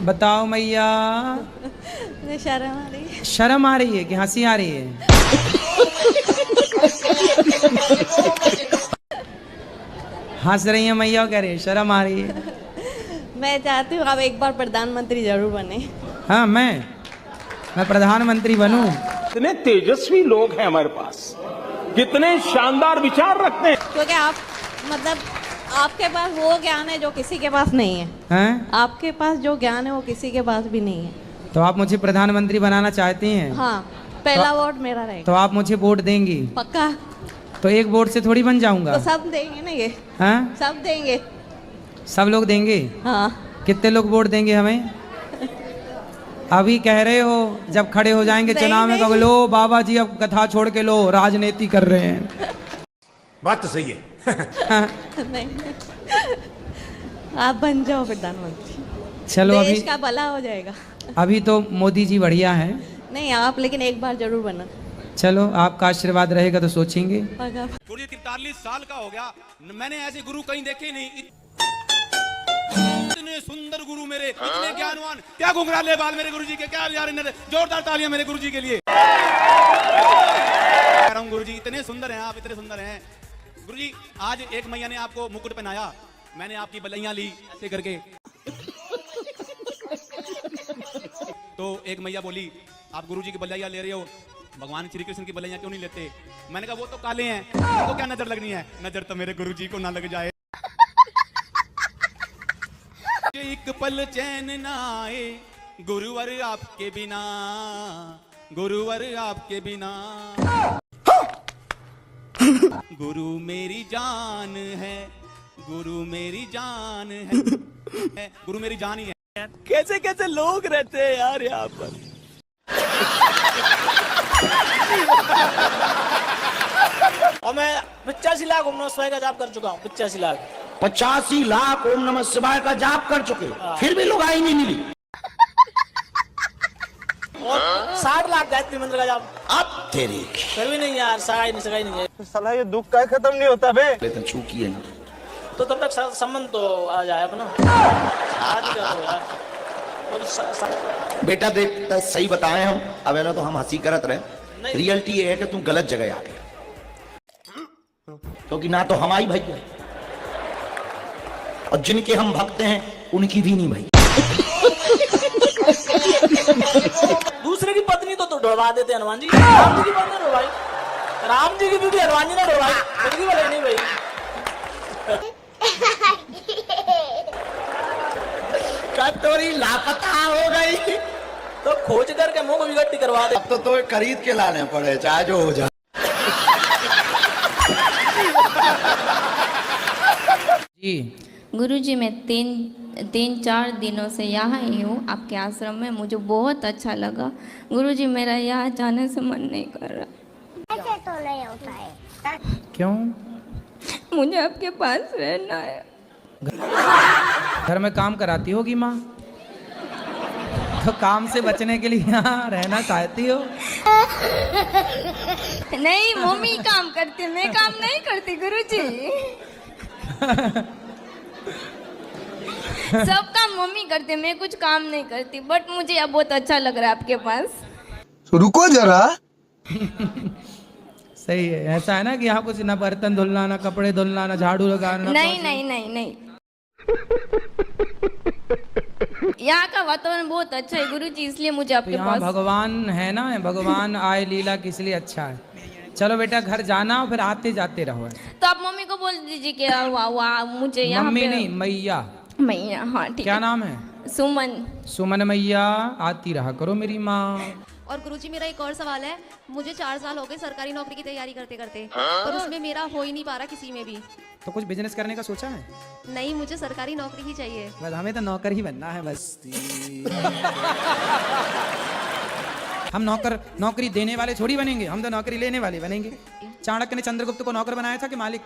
[SPEAKER 4] बताओ मैया।
[SPEAKER 23] शर्म आ रही है।
[SPEAKER 4] शर्म आ रही है कि हंसी आ रही है? हंस रही है मैया, कह रही है शर्म आ रही है।
[SPEAKER 23] मैं चाहती हूँ आप एक बार प्रधानमंत्री जरूर बने।
[SPEAKER 4] हाँ मैं प्रधानमंत्री बनूं।
[SPEAKER 25] कितने तेजस्वी लोग हैं हमारे पास, कितने शानदार विचार रखते हैं।
[SPEAKER 23] क्योंकि आप मतलब आपके पास वो ज्ञान है जो किसी के पास नहीं है।
[SPEAKER 4] हैं?
[SPEAKER 23] आपके पास जो ज्ञान है वो किसी के पास भी नहीं है।
[SPEAKER 4] तो आप मुझे प्रधानमंत्री बनाना चाहती हैं?
[SPEAKER 23] हाँ, पहला वोट मेरा रहेगा।
[SPEAKER 4] तो आप मुझे वोट देंगी?
[SPEAKER 23] पक्का।
[SPEAKER 4] तो एक वोट से थोड़ी बन जाऊंगा।
[SPEAKER 23] तो सब देंगे ना ये?
[SPEAKER 4] हैं?
[SPEAKER 23] सब देंगे।
[SPEAKER 4] सब लोग देंगे?
[SPEAKER 23] हाँ।
[SPEAKER 4] कितने लोग वोट देंगे हमें? अभी कह रहे हो, जब खड़े हो जाएंगे चुनाव में कहोगे लो बाबा जी अब कथा छोड़ के लो, राजनीति कर रहे हैं।
[SPEAKER 11] बात तो सही है।
[SPEAKER 23] नहीं, आप बन जाओ प्रधानमंत्री।
[SPEAKER 4] चलो
[SPEAKER 23] देश
[SPEAKER 4] अभी
[SPEAKER 23] का भला हो जाएगा।
[SPEAKER 4] अभी तो मोदी जी बढ़िया है।
[SPEAKER 23] नहीं आप लेकिन एक बार जरूर बनना।
[SPEAKER 4] चलो आपका आशीर्वाद रहेगा तो सोचेंगे।
[SPEAKER 11] गुरु 43 साल का हो गया, मैंने ऐसे गुरु कहीं देखे नहीं। इतने सुंदर गुरु मेरे, इतने ज्ञानवान, क्या घुंघराले बाल मेरे गुरुजी के, क्या यार जोरदार तालियां मेरे गुरुजी के लिए। कह रहा हूं गुरुजी इतने सुंदर हैं आप, इतने सुंदर हैं गुरुजी। आज एक मैया ने आपको मुकुट पहनाया, मैंने आपकी बलैया ली ऐसे करके। तो एक मैया बोली आप गुरुजी की बलैया ले रहे हो, भगवान श्री कृष्ण की बलैया क्यों नहीं लेते? मैंने कहा वो तो काले हैं, तो क्या नजर लगनी है? नजर तो मेरे गुरुजी को ना लग जाए। एक पल चैन ना आए गुरुवर आपके बिना, गुरुवर आपके बिना। गुरु मेरी जान है, गुरु मेरी जान है, गुरु मेरी जान ही है। कैसे कैसे लोग रहते हैं यार यहाँ पर। और मैं 85 लाख ओम नमः शिवाय का जाप कर चुका हूँ। 85 लाख
[SPEAKER 2] 85 लाख ओम नमः शिवाय का जाप कर चुके, फिर भी लुगाई नहीं मिली।
[SPEAKER 6] और 60 लाख गायत्री मंत्र का जाप।
[SPEAKER 2] अब तेरी
[SPEAKER 6] फिर भी नहीं यार, सगाई नहीं है।
[SPEAKER 11] साला ये दुख का खत्म नहीं होता बे।
[SPEAKER 2] लेकिन चूकी है ना,
[SPEAKER 6] तो तब तक संबंध तो आ जाए अपना। आज ही कर दो यार।
[SPEAKER 2] बेटा देख तो सही बताए हम, अब है ना तो हम हंसी करत रहे। रियलिटी ये है कि तुम गलत जगह आ गए, क्योंकि ना तो हमारी भाई है और जिनके हम भक्त हैं उनकी भी नहीं भाई।
[SPEAKER 6] दूसरे की पत्नी तो ढोलवा देते हनुमान जी। राम जी की पत्नी ढोलवाई, राम जी की बीवी हनुमान जी ने ढोलवाई, उनकी भलाई नहीं भाई।
[SPEAKER 2] कटोरी लापता हो गई
[SPEAKER 6] तो खोज करके मुंह को भी गट्टी करवा दे।
[SPEAKER 2] अब तो तुम्हें खरीद के लाने पड़े चाहे जो हो जाए।
[SPEAKER 4] जी
[SPEAKER 20] गुरुजी मैं तीन चार दिनों से यहाँ ही हूँ आपके आश्रम में। मुझे बहुत अच्छा लगा गुरुजी, मेरा यहाँ जाने से मन नहीं कर रहा।
[SPEAKER 22] ऐसे तो नहीं होता है।
[SPEAKER 4] क्यों?
[SPEAKER 20] मुझे आपके पास रहना है।
[SPEAKER 4] घर में काम कराती होगी माँ, तो काम से बचने के लिए यहाँ रहना चाहती हो?
[SPEAKER 20] नहीं मम्मी काम करती, मैं काम नहीं करती गुरुजी। सब काम मम्मी करते, मैं कुछ काम नहीं करती। बट मुझे अब बहुत अच्छा लग रहा है आपके पास।
[SPEAKER 16] रुको जरा।
[SPEAKER 4] सही है, ऐसा है ना कि यहाँ कुछ ना बर्तन धुलना, ना कपड़े धुलना, ना झाड़ू लगाना।
[SPEAKER 20] नहीं नहीं नहीं नहीं, यहाँ का वातावरण बहुत अच्छा है गुरुजी, इसलिए मुझे आपके
[SPEAKER 4] यहाँ
[SPEAKER 20] पास।
[SPEAKER 4] भगवान है ना, भगवान आए लीला किस लिए अच्छा है। चलो बेटा घर जाना, फिर आते जाते रहो।
[SPEAKER 20] तो आप मम्मी को बोल दीजिए कि मुझे यहाँ
[SPEAKER 4] मम्मी
[SPEAKER 20] पे
[SPEAKER 4] नहीं मैया।
[SPEAKER 20] मैया, हाँ ठीक है।
[SPEAKER 4] क्या नाम है?
[SPEAKER 20] सुमन।
[SPEAKER 4] सुमन मैया आती रहा करो मेरी माँ।
[SPEAKER 9] और गुरुजी मेरा एक और सवाल है, मुझे 4 साल हो गए सरकारी नौकरी की तैयारी करते करते, और उसमें मेरा हो ही नहीं पा रहा किसी में भी।
[SPEAKER 4] तो कुछ बिजनेस करने का सोचा है?
[SPEAKER 9] नहीं, मुझे सरकारी नौकरी ही चाहिए।
[SPEAKER 4] बस हमें तो नौकर ही बनना है बस। हम नौकरी देने वाले थोड़ी बनेंगे, हम तो नौकरी लेने वाले बनेंगे। चाणक्य ने चंद्रगुप्त को नौकर बनाया था कि मालिक?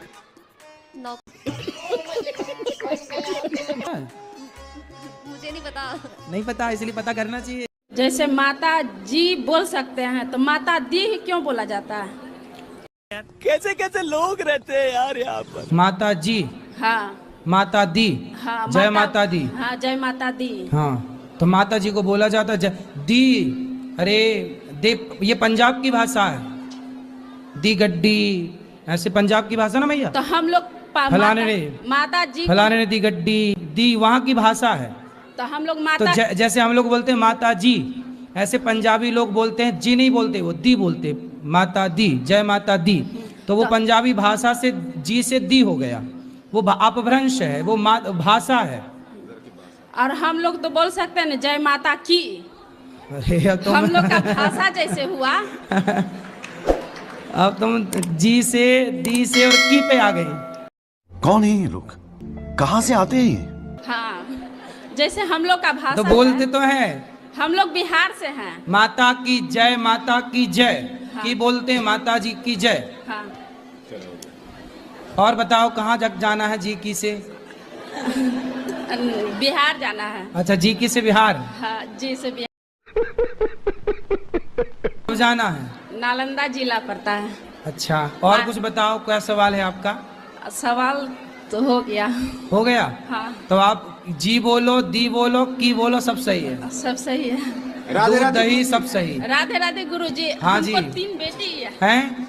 [SPEAKER 9] मुझे नहीं पता।
[SPEAKER 4] नहीं पता, इसलिए पता करना चाहिए।
[SPEAKER 13] जैसे माता जी बोल सकते हैं तो माता दी ही क्यों बोला जाता है?
[SPEAKER 6] कैसे कैसे लोग रहते हैं यार यहाँ पर।
[SPEAKER 4] माता जी,
[SPEAKER 13] हाँ
[SPEAKER 4] माता दी,
[SPEAKER 13] हाँ,
[SPEAKER 4] जय माता दी।
[SPEAKER 13] हाँ जय माता दी।
[SPEAKER 4] हाँ तो माता जी को बोला जाता है दी। अरे दे, ये पंजाब की भाषा है, दी गड्डी, ऐसे पंजाब की भाषा ना भैया।
[SPEAKER 13] तो हम लोग
[SPEAKER 4] फलाने ने
[SPEAKER 13] माता जी,
[SPEAKER 4] फलाने ने दी गड्डी, दी वहाँ की भाषा है।
[SPEAKER 13] तो हम लोग
[SPEAKER 4] तो
[SPEAKER 13] माता,
[SPEAKER 4] जैसे हम लोग बोलते हैं माता जी, ऐसे पंजाबी लोग बोलते हैं जी नहीं बोलते, वो दी बोलते, माता दी, जय माता दी। तो वो पंजाबी भाषा से जी से दी हो गया। वो अपभ्रंश है, वो भाषा है।
[SPEAKER 13] और हम लोग तो बोल सकते हैं ना जय माता की।
[SPEAKER 4] अरे अब
[SPEAKER 13] हम लोग का भाषा जैसे हुआ।
[SPEAKER 4] अब तुम जी से, दी से और की पे आ गई।
[SPEAKER 10] कौन है ये लोग, कहाँ से आते हैं ये?
[SPEAKER 13] हाँ, जैसे हम लोग का भाषा
[SPEAKER 4] तो बोलते तो है।
[SPEAKER 13] हम लोग बिहार से हैं।
[SPEAKER 4] माता की जय, माता की जय।
[SPEAKER 13] हाँ।
[SPEAKER 4] की बोलते हैं माता जी की जय।
[SPEAKER 13] हाँ।
[SPEAKER 4] और बताओ कहाँ जाना है जी की से?
[SPEAKER 13] बिहार जाना है।
[SPEAKER 4] अच्छा, जी की से बिहार।
[SPEAKER 13] हाँ, जी से बिहार
[SPEAKER 4] जाना है।
[SPEAKER 13] नालंदा जिला पड़ता है।
[SPEAKER 4] अच्छा, और कुछ बताओ, क्या सवाल है आपका?
[SPEAKER 13] सवाल तो हो गया।
[SPEAKER 4] हो गया?
[SPEAKER 13] हाँ।
[SPEAKER 4] तो आप जी बोलो, दी बोलो, की बोलो, सब सही है।
[SPEAKER 13] सब सही है।
[SPEAKER 4] दूध दही सब सही।
[SPEAKER 13] राधे राधे गुरुजी।
[SPEAKER 4] हाँ जी।
[SPEAKER 13] हमको 3 बेटी है।
[SPEAKER 4] हैं?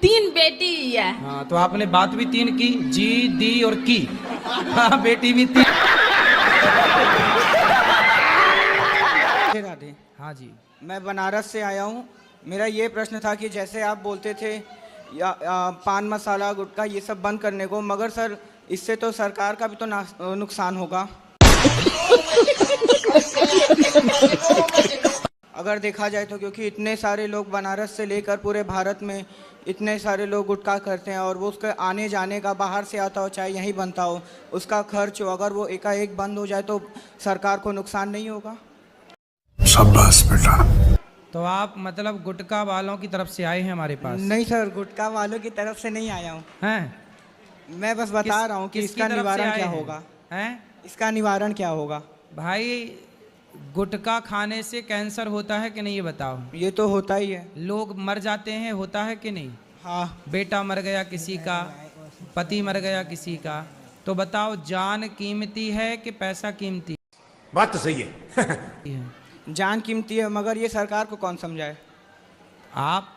[SPEAKER 13] 3 बेटी है।
[SPEAKER 4] हाँ, तो आपने बात भी 3 की, जी, दी और की। हाँ, बेटी भी 3।
[SPEAKER 8] राधे।
[SPEAKER 4] हाँ जी।
[SPEAKER 8] मैं बनारस से आया हूँ। मेरा ये प्रश्न था कि जैसे आप बोलते थे पान मसाला गुटखा ये सब बंद करने को, मगर सर इससे तो सरकार का भी तो नुकसान होगा। अगर देखा जाए तो, क्योंकि इतने सारे लोग बनारस से लेकर पूरे भारत में इतने सारे लोग गुटखा करते हैं और वो उसके आने जाने का, बाहर से आता हो चाहे यहीं बनता हो, उसका खर्च हो, अगर वो एकाएक बंद हो जाए तो सरकार को नुकसान नहीं होगा?
[SPEAKER 10] शाबाश बेटा।
[SPEAKER 4] तो आप मतलब गुटखा वालों की तरफ से आए हैं हमारे पास?
[SPEAKER 8] नहीं सर, गुटखा वालों की तरफ से नहीं आया हूँ।
[SPEAKER 4] हैं?
[SPEAKER 8] मैं बस बता रहा हूँ कि इसका निवारण क्या होगा।
[SPEAKER 4] हैं?
[SPEAKER 8] इसका निवारण क्या होगा?
[SPEAKER 4] भाई, गुटखा खाने से कैंसर होता है कि नहीं, ये बताओ।
[SPEAKER 8] ये तो होता ही है।
[SPEAKER 4] लोग मर जाते हैं, होता है कि नहीं?
[SPEAKER 8] हाँ।
[SPEAKER 4] बेटा मर गया किसी का, पति मर गया किसी का, तो बताओ जान कीमती है कि पैसा कीमती?
[SPEAKER 10] बात तो सही है।
[SPEAKER 8] जान कीमती है, मगर ये सरकार को कौन समझाए?
[SPEAKER 4] आप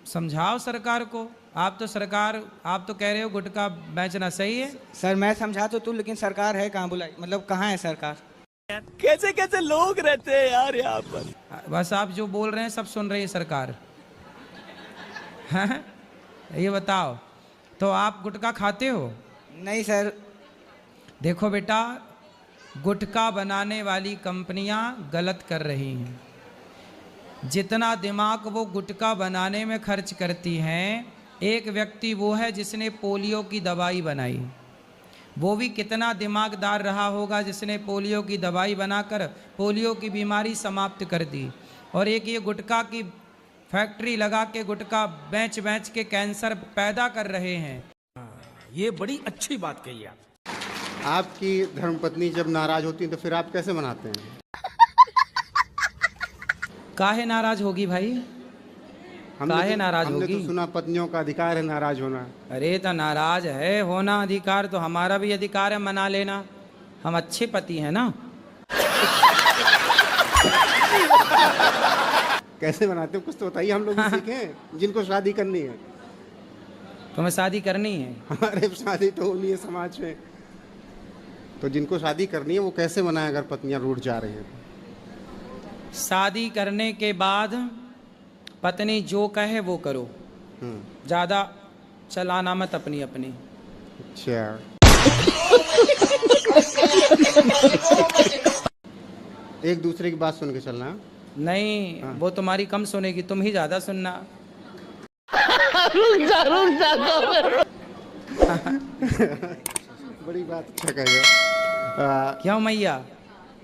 [SPEAKER 4] समझाओ सरकार को। आप तो कह रहे हो गुटखा बेचना सही है।
[SPEAKER 8] सर मैं समझा तो तू, लेकिन सरकार है कहाँ? बुलाई मतलब कहाँ है सरकार?
[SPEAKER 6] कैसे कैसे लोग रहते हैं यार यहाँ पर।
[SPEAKER 4] बस आप जो बोल रहे हैं सब सुन रही है सरकार। हैं? ये बताओ, तो आप गुटखा खाते हो?
[SPEAKER 8] नहीं सर।
[SPEAKER 4] देखो बेटा, गुटखा बनाने वाली कंपनियां गलत कर रही हैं। जितना दिमाग वो गुटखा बनाने में खर्च करती हैं, एक व्यक्ति वो है जिसने पोलियो की दवाई बनाई, वो भी कितना दिमागदार रहा होगा जिसने पोलियो की दवाई बनाकर पोलियो की बीमारी समाप्त कर दी। और एक ये गुटखा की फैक्ट्री लगा के गुटखा बेच बेच के कैंसर पैदा कर रहे हैं।
[SPEAKER 10] ये बड़ी अच्छी बात कही आप।
[SPEAKER 17] आपकी धर्मपत्नी जब नाराज होती है तो फिर आप कैसे मनाते हैं?
[SPEAKER 4] काहे नाराज होगी भाई? काहे नाराज
[SPEAKER 17] हमने
[SPEAKER 4] होगी?
[SPEAKER 17] तो सुना पत्नियों का अधिकार है नाराज होना।
[SPEAKER 4] अरे तो नाराज है होना अधिकार, तो हमारा भी अधिकार है मना लेना। हम अच्छे पति हैं ना।
[SPEAKER 17] कैसे मनाते हो कुछ तो बताइए, हम लोग भी सीखें जिनको शादी करनी है।
[SPEAKER 4] तुम्हें शादी करनी है?
[SPEAKER 17] हमारे शादी तो होनी है समाज में, तो जिनको शादी करनी है वो कैसे मनाए अगर पत्नियां रूठ जा रही हैं?
[SPEAKER 4] शादी करने के बाद पत्नी जो कहे वो करो, ज्यादा चलाना मत अपनी अपनी।
[SPEAKER 17] अच्छा। एक दूसरे की बात सुन के चलना।
[SPEAKER 4] नहीं, वो तुम्हारी कम सुनेगी, तुम ही ज्यादा सुनना।
[SPEAKER 17] बड़ी बात अच्छा कहेगा।
[SPEAKER 4] क्यों मैया?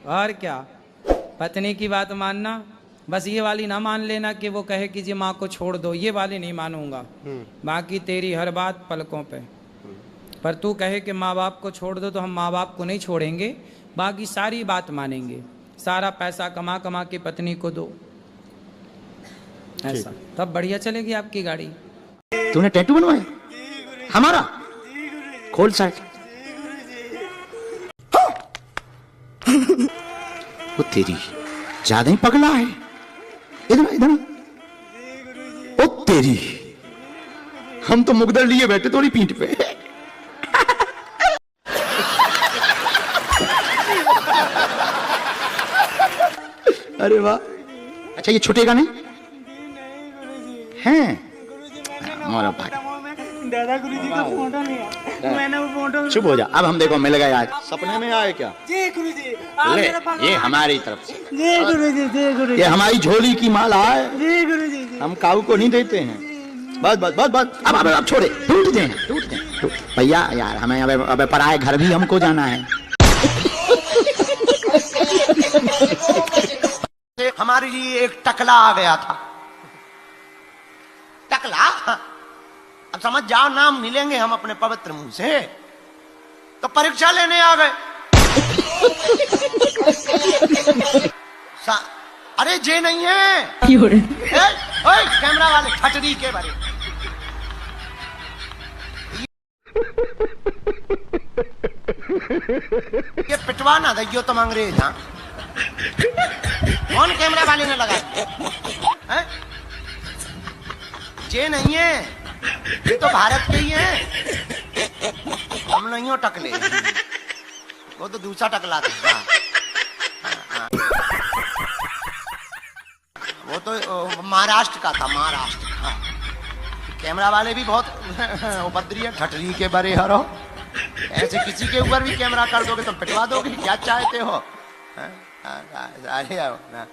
[SPEAKER 4] और क्या, पत्नी की बात मानना। बस ये वाली ना मान लेना कि वो कहे कि जी माँ को छोड़ दो, ये वाली नहीं मानूंगा। बाकी तेरी हर बात पलकों पे। पर तू कहे कि माँ बाप को छोड़ दो तो हम माँ बाप को नहीं छोड़ेंगे, बाकी सारी बात मानेंगे। सारा पैसा कमा कमा के पत्नी को दो, ऐसा तब बढ़िया चलेगी आपकी गाड़ी।
[SPEAKER 2] तूने टैटू बनवाया हमारा? खोल साइड। वो तेरी ज्यादा ही पगला है। इधर इधर। ओ तेरी, हम तो मुकदर लिए बैठे थोड़ी पीठ पे। अरे वाह। अच्छा ये छूटेगा नहीं? हैं? मोरा भाई
[SPEAKER 6] दादा गुरुजी का फोटो नहीं है, मैंने वो फोटो
[SPEAKER 2] चुप हो जा, अब हम देखो मिल गए आज। सपने में आए क्या?
[SPEAKER 6] जी गुरुजी,
[SPEAKER 2] ले, ये हमारी तरफ से।
[SPEAKER 6] जी गुरुजी, जी गुरुजी,
[SPEAKER 2] ये हमारी झोली की माला है।
[SPEAKER 6] जी गुरुजी,
[SPEAKER 2] हम काऊ को नहीं देते हैं। बस बस बस बस, अब छोड़े, टूट दें भैया यार, हमें अब पराए घर भी हमको जाना है। हमारे लिए एक टकला आ गया था। टकला, अब समझ जाओ, नाम मिलेंगे हम अपने पवित्र मुंह से। तो परीक्षा लेने आ गए। अरे जे नहीं है, कैमरा वाले खटरी के बारे। ये पिटवा ना दइयो तुम अंग्रेज। हाँ, कौन कैमरा वाले ने लगा? जे नहीं है, ये तो भारत के ही है। हम नहीं हो टकले, वो तो दूसरा टकला था। वो तो महाराष्ट्र का था, महाराष्ट्र। कैमरा वाले भी बहुत उपद्रवी है, ठटरी के बरे हरो। ऐसे किसी के ऊपर भी कैमरा कर दोगे तो पिटवा दोगे, क्या चाहते हो? अरे आओ ना।